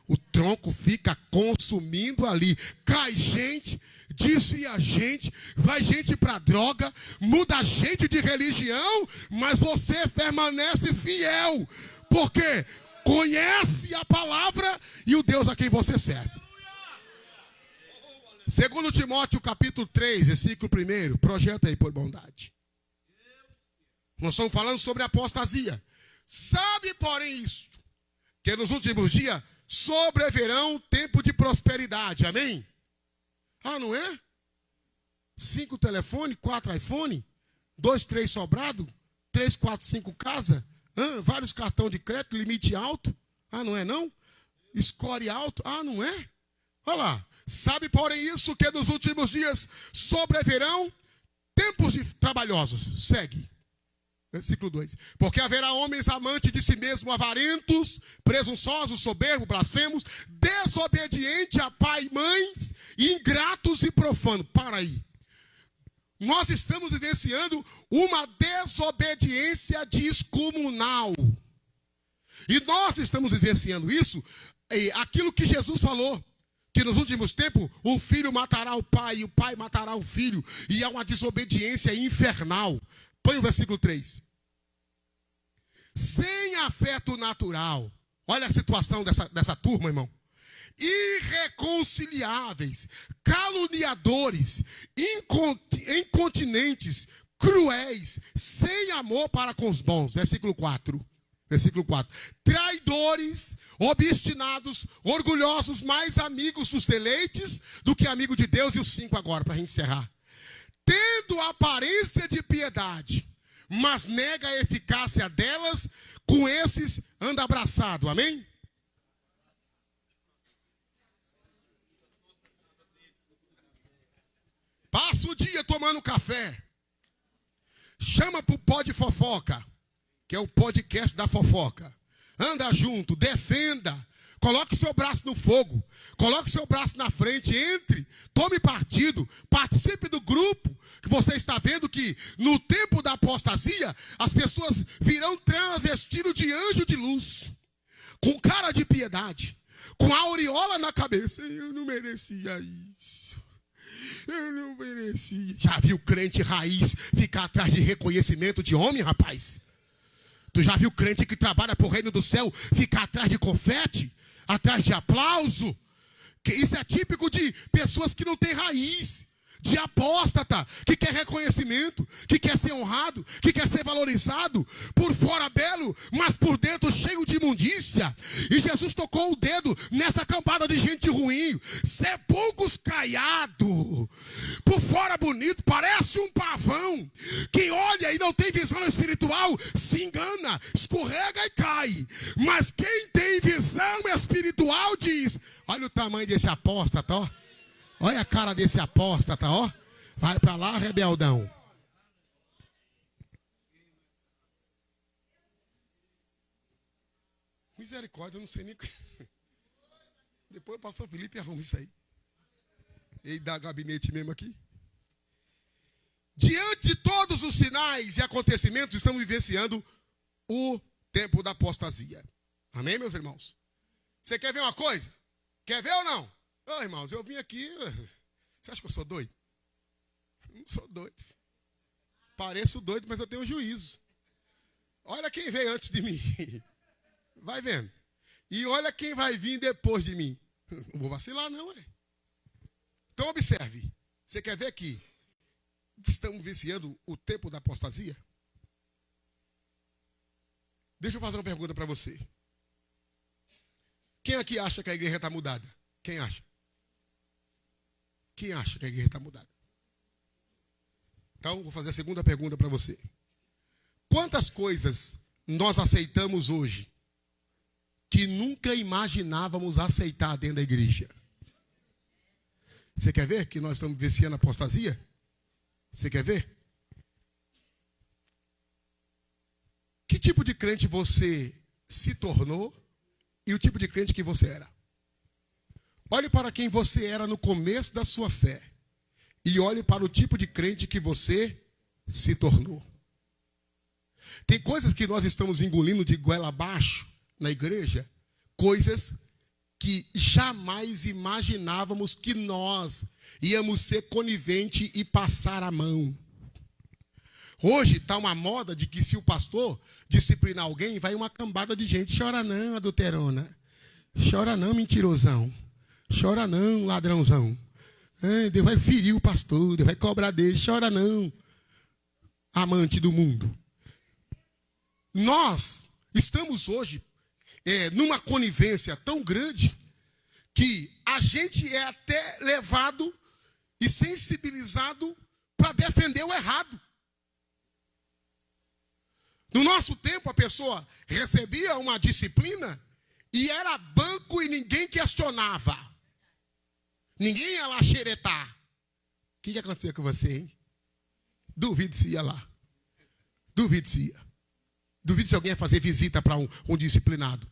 O tronco fica consumindo ali. Cai gente, desvia gente, vai gente para droga, muda gente de religião, mas você permanece fiel. Por quê? Conhece a palavra e o Deus a quem você serve. 2 Timóteo capítulo 3, versículo 1. Projeta aí por bondade. Nós estamos falando sobre apostasia. Sabe, porém, isto, que nos últimos dias sobreverão tempo de prosperidade. Amém? Ah, não é? 5 telefones, 4 iPhone, 2, 3 sobrado, 3, 4, 5 casa, vários cartões de crédito, limite alto. Ah, não é não? Score alto. Ah, não é? Olha lá. Sabe, porém, isso, que nos últimos dias sobreverão tempos trabalhosos. Segue. Versículo 2. Porque haverá homens amantes de si mesmos, avarentos, presunçosos, soberbos, blasfemos, desobedientes a pai e mãe, ingratos e profanos. Para aí. Nós estamos vivenciando uma desobediência descomunal. E nós estamos vivenciando isso, aquilo que Jesus falou, que nos últimos tempos o filho matará o pai e o pai matará o filho, e há uma desobediência infernal. Põe o versículo 3. Sem afeto natural. Olha a situação dessa turma, irmão. Irreconciliáveis, caluniadores, incontinentes, cruéis, sem amor para com os bons. Versículo 4. Versículo 4. Traidores, obstinados, orgulhosos, mais amigos dos deleites do que amigo de Deus. E os 5 agora, para a gente encerrar. Tendo aparência de piedade, mas nega a eficácia delas, com esses anda abraçado. Amém? Passa o dia tomando café. Chama para o pó de fofoca, que é o podcast da fofoca. Anda junto, defenda. Coloque o seu braço no fogo. Coloque o seu braço na frente. Entre, tome partido. Participe do grupo. Que você está vendo que no tempo da apostasia, as pessoas virão transvestidos de anjo de luz. Com cara de piedade. Com a aureola na cabeça. Eu não merecia isso. Eu não merecia. Já viu crente raiz ficar atrás de reconhecimento de homem, rapaz? Tu já viu crente que trabalha pro reino do céu ficar atrás de confete? Atrás de aplauso? Isso é típico de pessoas que não têm raiz. De apóstata, que quer reconhecimento, que quer ser honrado, que quer ser valorizado, por fora belo, mas por dentro cheio de imundícia. E Jesus tocou o dedo nessa cambada de gente ruim, sepulcros caiados, por fora bonito, parece um pavão, que olha e não tem visão espiritual, se engana, escorrega e cai. Mas quem tem visão espiritual diz: olha o tamanho desse apóstata, ó. Olha a cara desse apóstata, ó. Vai pra lá, rebeldão. Misericórdia, eu não sei nem. Depois o pastor Felipe arruma isso aí. Ele dá gabinete mesmo aqui. Diante de todos os sinais e acontecimentos, estamos vivenciando o tempo da apostasia. Amém, meus irmãos? Você quer ver uma coisa? Quer ver ou não? Ô, irmãos, eu vim aqui. Você acha que eu sou doido? Não sou doido. Pareço doido, mas eu tenho juízo. Olha quem veio antes de mim. Vai vendo. E olha quem vai vir depois de mim. Não vou vacilar, não, é. Então, observe. Você quer ver que estamos vivenciando o tempo da apostasia? Deixa eu fazer uma pergunta para você. Quem aqui acha que a igreja está mudada? Quem acha? Quem acha que a igreja está mudada? Então, vou fazer a segunda pergunta para você. Quantas coisas nós aceitamos hoje que nunca imaginávamos aceitar dentro da igreja? Você quer ver que nós estamos vivenciando a apostasia? Você quer ver? Que tipo de crente você se tornou e o tipo de crente que você era? Olhe para quem você era no começo da sua fé e olhe para o tipo de crente que você se tornou. Tem coisas que nós estamos engolindo de goela abaixo na igreja, coisas que jamais imaginávamos que nós íamos ser conivente e passar a mão. Hoje está uma moda de que se o pastor disciplinar alguém, vai uma cambada de gente. Chora não, adulterona. Chora não, mentirosão. Chora não, ladrãozão. Deus vai ferir o pastor, Deus vai cobrar dele. Chora não, amante do mundo. Nós estamos hoje numa conivência tão grande que a gente é até levado e sensibilizado para defender o errado. No nosso tempo, a pessoa recebia uma disciplina e era banco e ninguém questionava. Ninguém ia lá xeretar. O que aconteceu com você, hein? Duvido se ia lá. Duvido se ia. Duvido se alguém ia fazer visita para um disciplinado.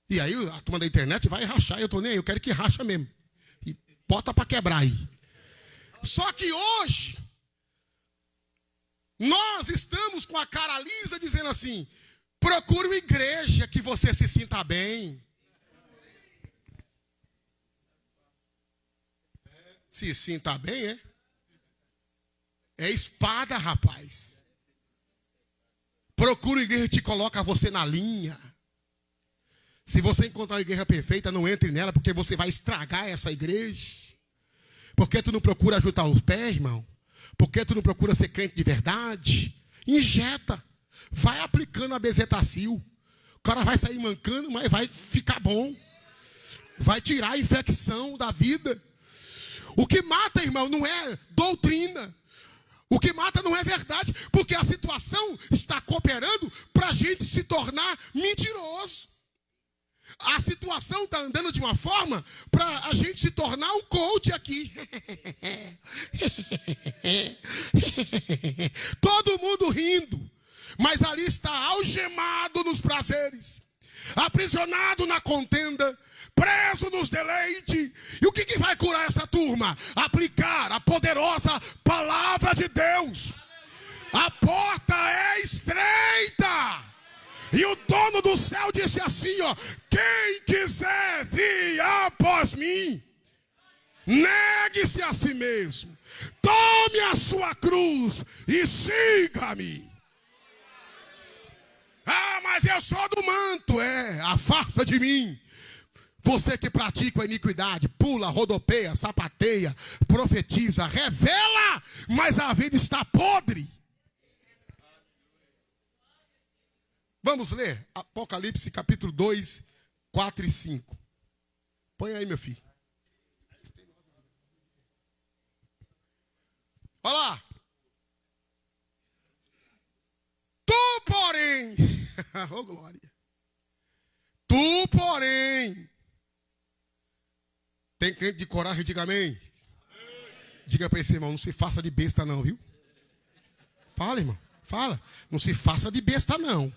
E aí a turma da internet vai rachar. Eu estou nem aí, eu quero que racha mesmo. E bota para quebrar aí. Só que hoje, nós estamos com a cara lisa dizendo assim: procure uma igreja que você se sinta bem. Se sinta bem, é? É espada, rapaz. Procura uma igreja que te coloca você na linha. Se você encontrar uma igreja perfeita, não entre nela, porque você vai estragar essa igreja. Por que tu não procura ajudar os pés, irmão? Por que tu não procura ser crente de verdade? Injeta. Vai aplicando a bezetacil. O cara vai sair mancando, mas vai ficar bom. Vai tirar a infecção da vida. O que mata, irmão, não é doutrina. O que mata não é verdade. Porque a situação está cooperando para a gente se tornar mentiroso. A situação está andando de uma forma para a gente se tornar um coach aqui. Todo mundo rindo. Mas ali está algemado nos prazeres, aprisionado na contenda, preso nos deleites. E o que vai curar essa turma? Aplicar a poderosa palavra de Deus. A porta é estreita. E o dono do céu disse assim, ó: quem quiser vir após mim, Negue-se a si mesmo. Tome a sua cruz e siga-me. Ah, mas eu sou do manto. Afasta de mim. Você que pratica a iniquidade, pula, rodopeia, sapateia, profetiza, revela, mas a vida está podre. Vamos ler Apocalipse capítulo 2, 4 e 5. Põe aí, meu filho. Olha lá. Tu, porém, oh glória. Tu, porém, tem crente de coragem, diga amém. Diga para esse irmão, não se faça de besta não, viu? Fala, irmão, fala. Não se faça de besta não.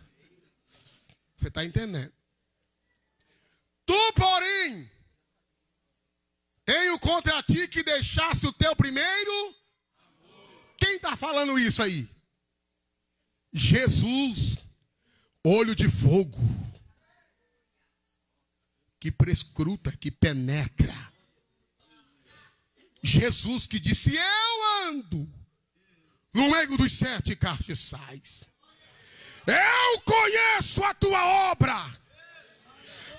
Você está entendendo? Tu, porém, tenho contra ti que deixasse o teu primeiro. Quem está falando isso aí? Jesus, olho de fogo, que prescruta, que penetra. Jesus que disse, eu ando no meio dos 7 castiçais. Eu conheço a tua obra,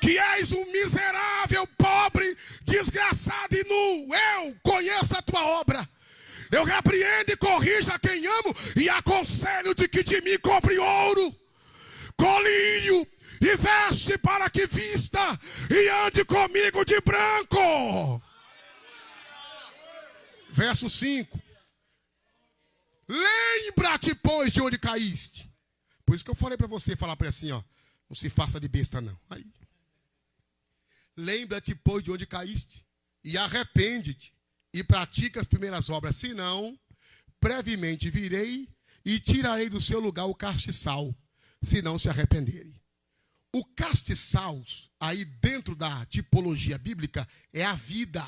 que és um miserável, pobre, desgraçado e nu. Eu conheço a tua obra. Eu repreendo e corrijo a quem amo e aconselho de que de mim compre ouro, colírio e veste para que vista e ande comigo de branco. Verso 5. Lembra-te, pois, de onde caíste. Por isso que eu falei para você, falar para ele assim, ó, não se faça de besta não. Aí. Lembra-te, pois, de onde caíste e arrepende-te e pratica as primeiras obras, senão, brevemente virei e tirarei do seu lugar o castiçal, se não se arrependerem. O castiçal, aí dentro da tipologia bíblica, é a vida.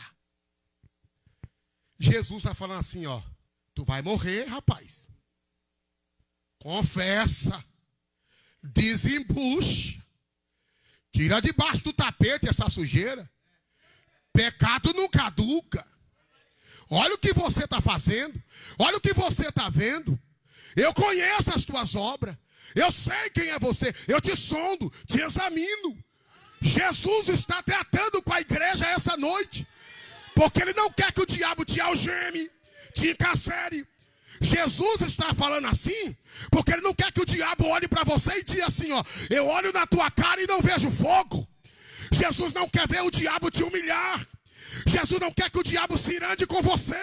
Jesus está falando assim, ó, tu vai morrer, rapaz. Confessa, desembucha, tira debaixo do tapete essa sujeira. Pecado não caduca. Olha o que você está fazendo, olha o que você está vendo. Eu conheço as tuas obras, eu sei quem é você, eu te sondo, te examino. Jesus está tratando com a igreja essa noite, porque ele não quer que o diabo te algeme, te encarcere. Jesus está falando assim, porque ele não quer que o diabo olhe para você e diga assim, ó, eu olho na tua cara e não vejo fogo. Jesus não quer ver o diabo te humilhar. Jesus não quer que o diabo se irande com você.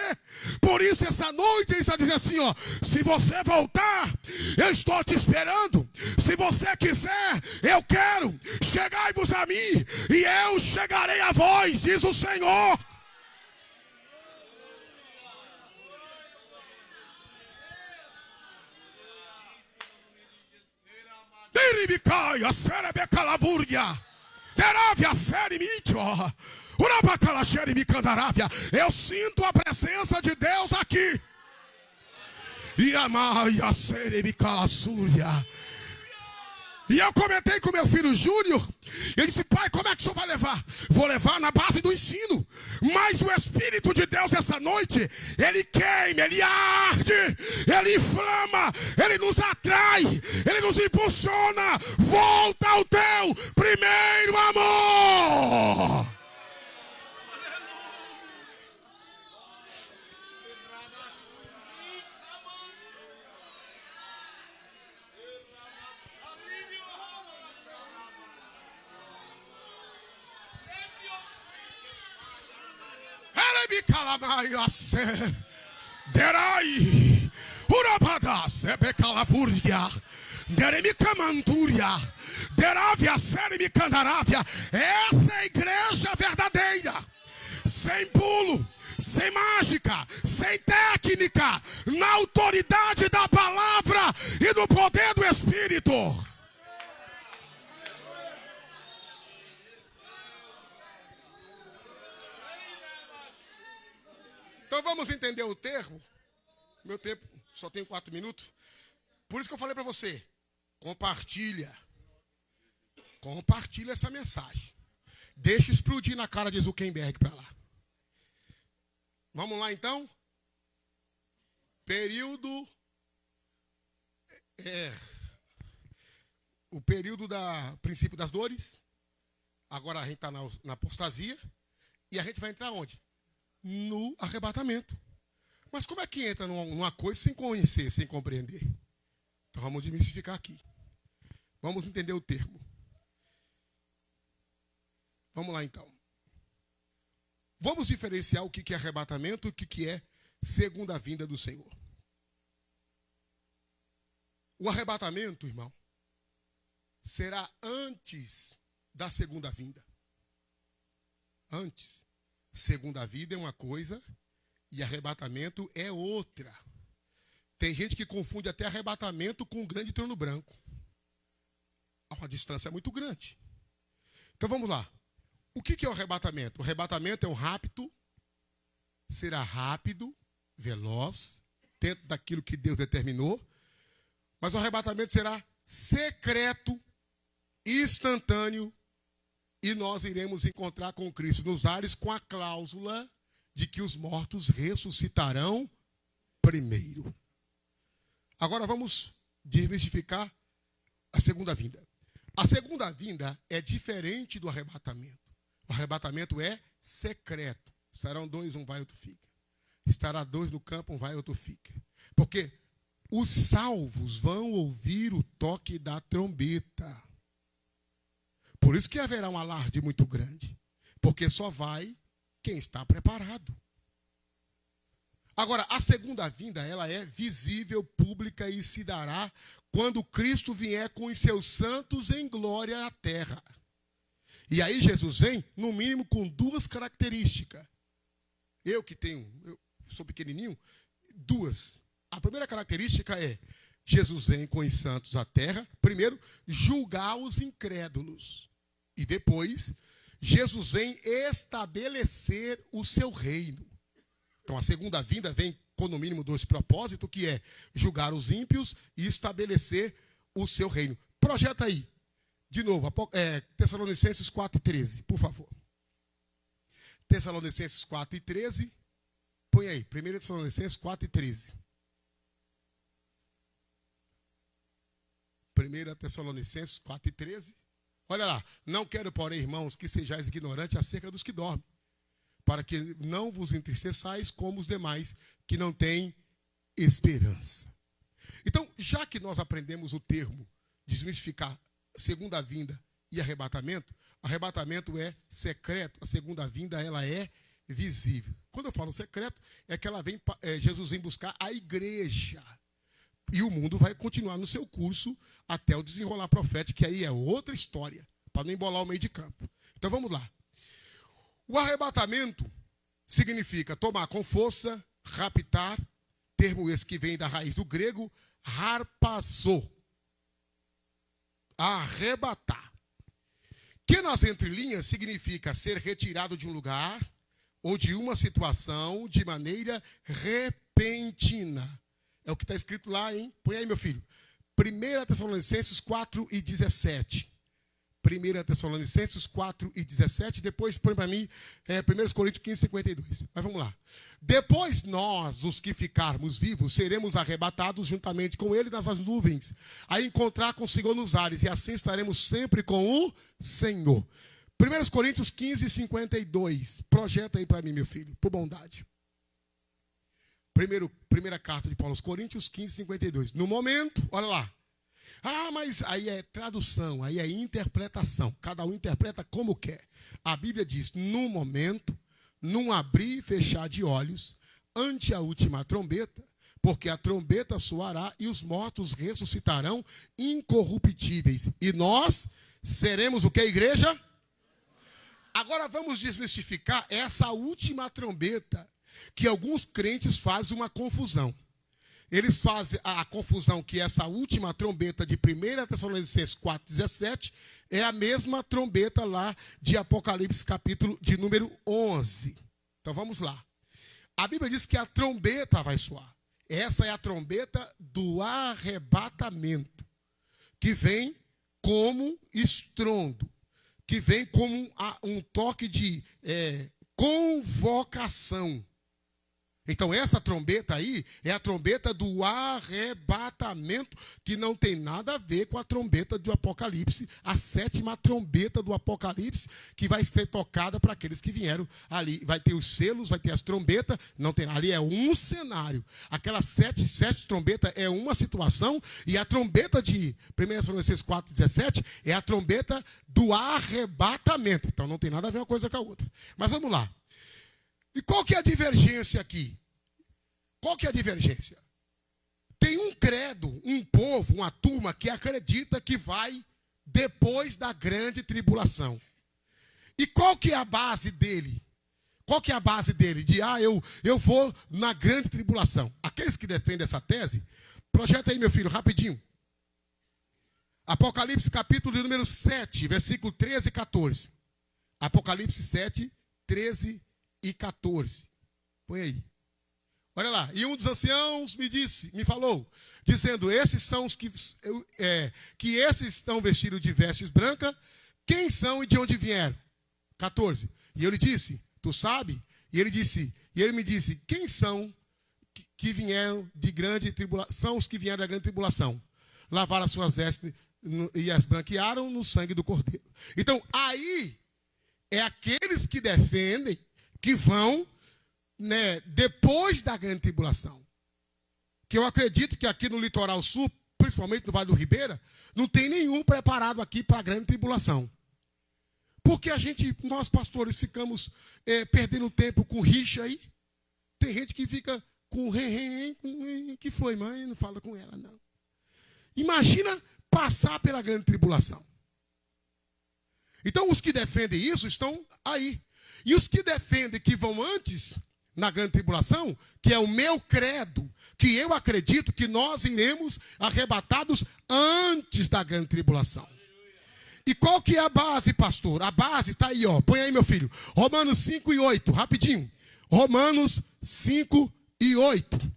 Por isso essa noite ele está dizendo assim, ó, se você voltar, eu estou te esperando. Se você quiser, eu quero. Chegai-vos a mim e eu chegarei a vós, diz o Senhor. Diribicai, serebecalaburgia. Deravia serimítio. Eu sinto a presença de Deus aqui. E amaia serebicalassúria. E eu comentei com meu filho Júnior. Ele disse, pai, como é que o senhor vai levar? Vou levar na base do ensino. Mas o Espírito de Deus essa noite, ele queima, ele arde, ele inflama, ele nos atrai, ele nos impulsiona. Volta ao teu primeiro amor. Derai Urabada Sebecalaburgia Deremicamanturia Deravia Seremicandaravia. Essa é a igreja verdadeira, sem pulo, sem mágica, sem técnica, na autoridade da palavra e no poder do Espírito. Então vamos entender o termo. Meu tempo só tem 4 minutos. Por isso que eu falei para você, compartilha essa mensagem. Deixa explodir na cara de Zuckerberg para lá. Vamos lá então? Período. O período da princípio das dores. Agora a gente está na apostasia. E a gente vai entrar onde? No arrebatamento. Mas como é que entra numa coisa sem conhecer, sem compreender? Então vamos desmistificar aqui. Vamos entender o termo. Vamos lá então. Vamos diferenciar o que é arrebatamento e o que é segunda vinda do Senhor. O arrebatamento, irmão, será antes da segunda vinda. Antes. Segunda vida é uma coisa e arrebatamento é outra. Tem gente que confunde até arrebatamento com um grande trono branco. Há uma distância muito grande. Então vamos lá. O que é o arrebatamento? O arrebatamento é um rapto, será rápido, veloz, dentro daquilo que Deus determinou, mas o arrebatamento será secreto, instantâneo, e nós iremos encontrar com Cristo nos ares com a cláusula de que os mortos ressuscitarão primeiro. Agora vamos desmistificar a segunda vinda. A segunda vinda é diferente do arrebatamento. O arrebatamento é secreto. Estarão dois, um vai, outro fica. Estará dois no campo, um vai, outro fica. Porque os salvos vão ouvir o toque da trombeta. Por isso que haverá um alarde muito grande. Porque só vai quem está preparado. Agora, a segunda vinda, ela é visível, pública e se dará quando Cristo vier com os seus santos em glória à terra. E aí Jesus vem, no mínimo, com duas características. Eu sou pequenininho, duas. A primeira característica é, Jesus vem com os santos à terra, primeiro, julgar os incrédulos. E depois, Jesus vem estabelecer o seu reino. Então, a segunda vinda vem com, no mínimo, dois propósitos, que é julgar os ímpios e estabelecer o seu reino. Projeta aí. De novo, Tessalonicenses 4:13, por favor. Tessalonicenses 4:13. Põe aí, 1 Tessalonicenses 4:13. 1 Tessalonicenses 4:13. Olha lá. Não quero, porém, irmãos, que sejais ignorantes acerca dos que dormem, para que não vos entristeçais como os demais, que não têm esperança. Então, já que nós aprendemos o termo desmistificar segunda vinda e arrebatamento é secreto, a segunda vinda ela é visível. Quando eu falo secreto, é que Jesus vem buscar a igreja. E o mundo vai continuar no seu curso até o desenrolar profético, que aí é outra história, para não embolar o meio de campo. Então vamos lá. O arrebatamento significa tomar com força, raptar, termo esse que vem da raiz do grego, harpazo. Arrebatar. Que nas entrelinhas significa ser retirado de um lugar ou de uma situação de maneira repentina. É o que está escrito lá, hein? Põe aí, meu filho. 1 Tessalonicenses 4:17. 1 Tessalonicenses 4:17. Depois põe para mim 1 Coríntios 15:52. Mas vamos lá. Depois nós, os que ficarmos vivos, seremos arrebatados juntamente com ele nas nuvens, a encontrar com o Senhor nos ares, e assim estaremos sempre com o Senhor. 1 Coríntios 15:52. Projeta aí para mim, meu filho, por bondade. Primeira carta de Paulo aos Coríntios 15:52. No momento, olha lá. Mas aí é tradução, aí é interpretação. Cada um interpreta como quer. A Bíblia diz, no momento, num abrir e fechar de olhos, ante a última trombeta, porque a trombeta soará e os mortos ressuscitarão incorruptíveis. E nós seremos o que, igreja? Agora vamos desmistificar essa última trombeta, que alguns crentes fazem uma confusão. Eles fazem a confusão que essa última trombeta de 1 Tessalonicenses 4:17 é a mesma trombeta lá de Apocalipse, capítulo de número 11. Então vamos lá. A Bíblia diz que a trombeta vai soar. Essa é a trombeta do arrebatamento, que vem como estrondo, que vem como um toque de convocação. Então essa trombeta aí é a trombeta do arrebatamento, que não tem nada a ver com a trombeta do Apocalipse, a 7ª trombeta do Apocalipse, que vai ser tocada para aqueles que vieram ali. Vai ter os selos, vai ter as trombetas, não tem, ali é um cenário. Aquelas sete trombetas é uma situação, e a trombeta de 1 Tessalonicenses 4,17 é a trombeta do arrebatamento. Então não tem nada a ver uma coisa com a outra. Mas vamos lá. E qual que é a divergência aqui? Qual que é a divergência? Tem um credo, um povo, uma turma que acredita que vai depois da grande tribulação. E qual que é a base dele? Qual que é a base dele? De, eu vou na grande tribulação. Aqueles que defendem essa tese, projeta aí, meu filho, rapidinho. Apocalipse capítulo de número 7, versículo 13 e 14. Apocalipse 7, 13 e 14. Põe aí. Olha lá. E um dos anciãos me falou, dizendo: esses são os que esses estão vestidos de vestes brancas. Quem são e de onde vieram? 14. E eu lhe disse: tu sabe? E ele me disse: quem são que vieram de grande tribulação? São os que vieram da grande tribulação. Lavaram as suas vestes e as branquearam no sangue do Cordeiro. Então, aí é aqueles que defendem que vão, né, depois da grande tribulação. Que eu acredito que aqui no litoral sul, principalmente no Vale do Ribeira, não tem nenhum preparado aqui para a grande tribulação. Porque nós pastores ficamos perdendo tempo com rixa aí. Tem gente que fica com que foi, mãe? Não fala com ela, não. Imagina passar pela grande tribulação. Então os que defendem isso estão aí. E os que defendem que vão antes, na grande tribulação, que é o meu credo, que eu acredito que nós iremos arrebatados antes da grande tribulação. E qual que é a base, pastor? A base está aí, ó. Põe aí, meu filho. Romanos 5 e 8, rapidinho. Romanos 5 e 8.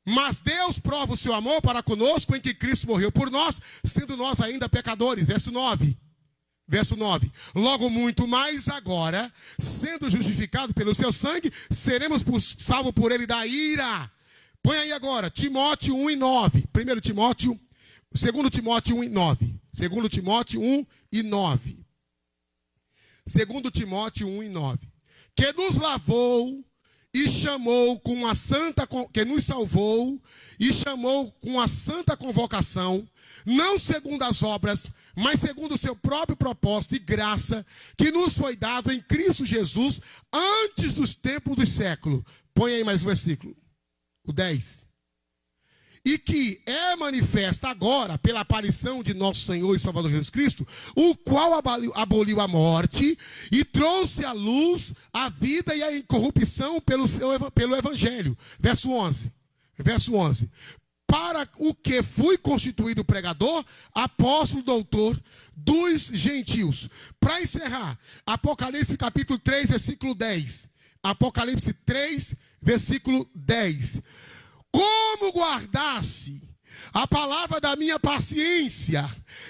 Mas Deus prova o seu amor para conosco em que Cristo morreu por nós, sendo nós ainda pecadores. Verso 9. Verso 9. Logo muito mais agora, sendo justificado pelo seu sangue, seremos salvos por ele da ira. Põe aí agora, Timóteo 1 e 9. 2 Timóteo 1 e 9. 2 Timóteo 1 e 9. 2 Timóteo 1 e 9. Que nos lavou e chamou com a santa, que nos salvou e chamou com a santa convocação, não segundo as obras, mas segundo o seu próprio propósito e graça, que nos foi dado em Cristo Jesus, antes dos tempos dos séculos. Põe aí mais um versículo, o 10. E que é manifesta agora pela aparição de nosso Senhor e Salvador Jesus Cristo, o qual aboliu a morte e trouxe à luz a vida e a incorrupção pelo Evangelho. Verso 11. Verso 11. Para o que fui constituído pregador, apóstolo, doutor dos gentios. Para encerrar, Apocalipse capítulo 3, versículo 10. Apocalipse 3, versículo 10. Como guardasse a palavra da minha paciência,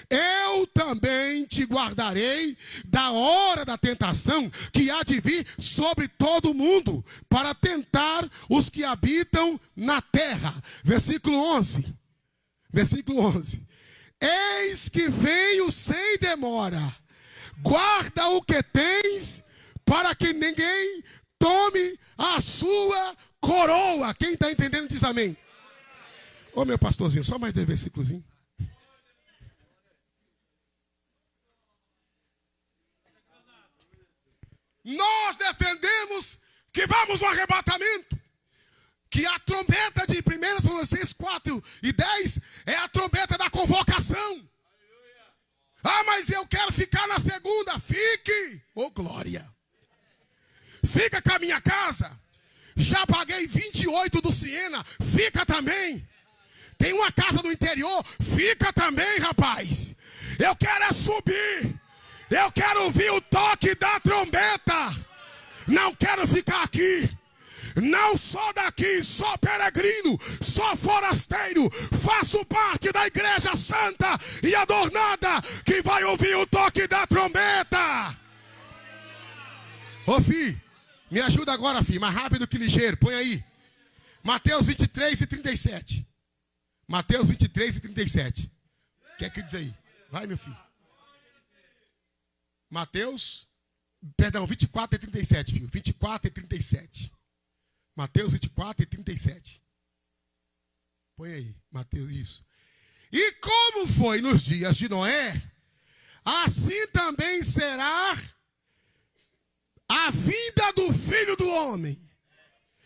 eu também te guardarei da hora da tentação que há de vir sobre todo o mundo, para tentar os que habitam na terra. Versículo 11. Versículo 11. Eis que venho sem demora. Guarda o que tens, para que ninguém tome a sua coroa. Quem está entendendo diz amém. Ô meu pastorzinho, só mais 2 versículos. Nós defendemos que vamos no arrebatamento. Que a trombeta de 1 Tessalonicenses 4 e 10 é a trombeta da convocação. Ah, mas eu quero ficar na segunda. Fique. Ô glória. Fica com a minha casa. Já paguei 28 do Siena. Fica também. Tem uma casa no interior. Fica também, rapaz. Eu quero é subir. Eu quero ouvir o toque da trombeta. Não quero ficar aqui. Não sou daqui, sou peregrino, sou forasteiro. Faço parte da igreja santa e adornada que vai ouvir o toque da trombeta. Ô filho, Me ajuda agora, filho, mais rápido que ligeiro. Põe aí. Mateus 23 e 37. Mateus 23 e 37. O que é que diz aí? Vai, meu filho. Mateus, 24 e 37, filho. 24 e 37. Mateus 24 e 37. Põe aí, Mateus, isso. E como foi nos dias de Noé, assim também será a vida do Filho do Homem.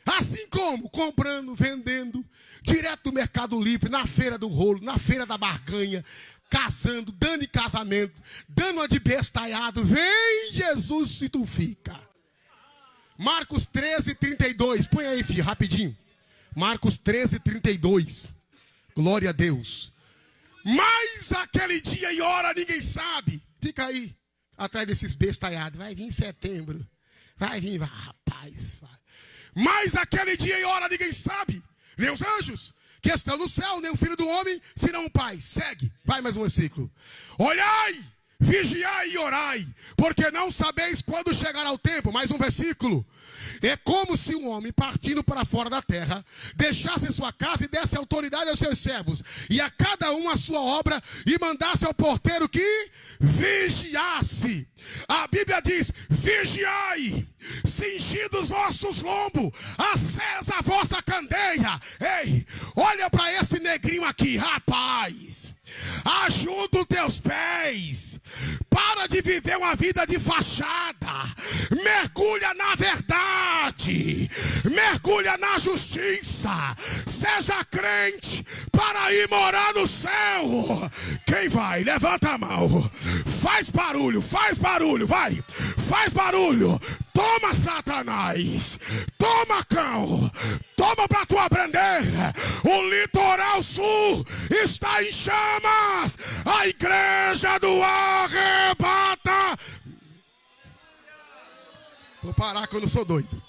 Assim como comprando, vendendo, direto do Mercado Livre, na feira do rolo, na feira da barganha, casando, dando em casamento, dando uma de bestalhado. Vem Jesus se tu fica. Marcos 13, 32. Põe aí, filho, rapidinho. Marcos 13, 32. Glória a Deus. Mas aquele dia e hora ninguém sabe. Fica aí, atrás desses bestalhados. Vai vir em setembro. Vai vir, rapaz. Vai. Mas aquele dia e hora ninguém sabe. Nem os anjos que estão no céu, nem o Filho do Homem, senão o Pai. Segue. Vai mais um versículo. Olhai, vigiai e orai, porque não sabeis quando chegará o tempo. Mais um versículo. É como se um homem partindo para fora da terra deixasse sua casa e desse autoridade aos seus servos, e a cada um a sua obra, e mandasse ao porteiro que vigiasse. A Bíblia diz: vigiai, cingindo os vossos lombos, acesa a vossa candeia. Ei, olha para esse negrinho aqui, rapaz. Ajunta os teus pés. Para de viver uma vida de fachada. Mergulha na verdade. Mergulha na justiça. Seja crente para ir morar no céu. Quem vai? Levanta a mão. Faz barulho, vai. Faz barulho. Toma, Satanás. Toma, cão. Toma para tu aprender. O litoral sul está em chamas. A igreja do arrebata. Vou parar que eu não sou doido.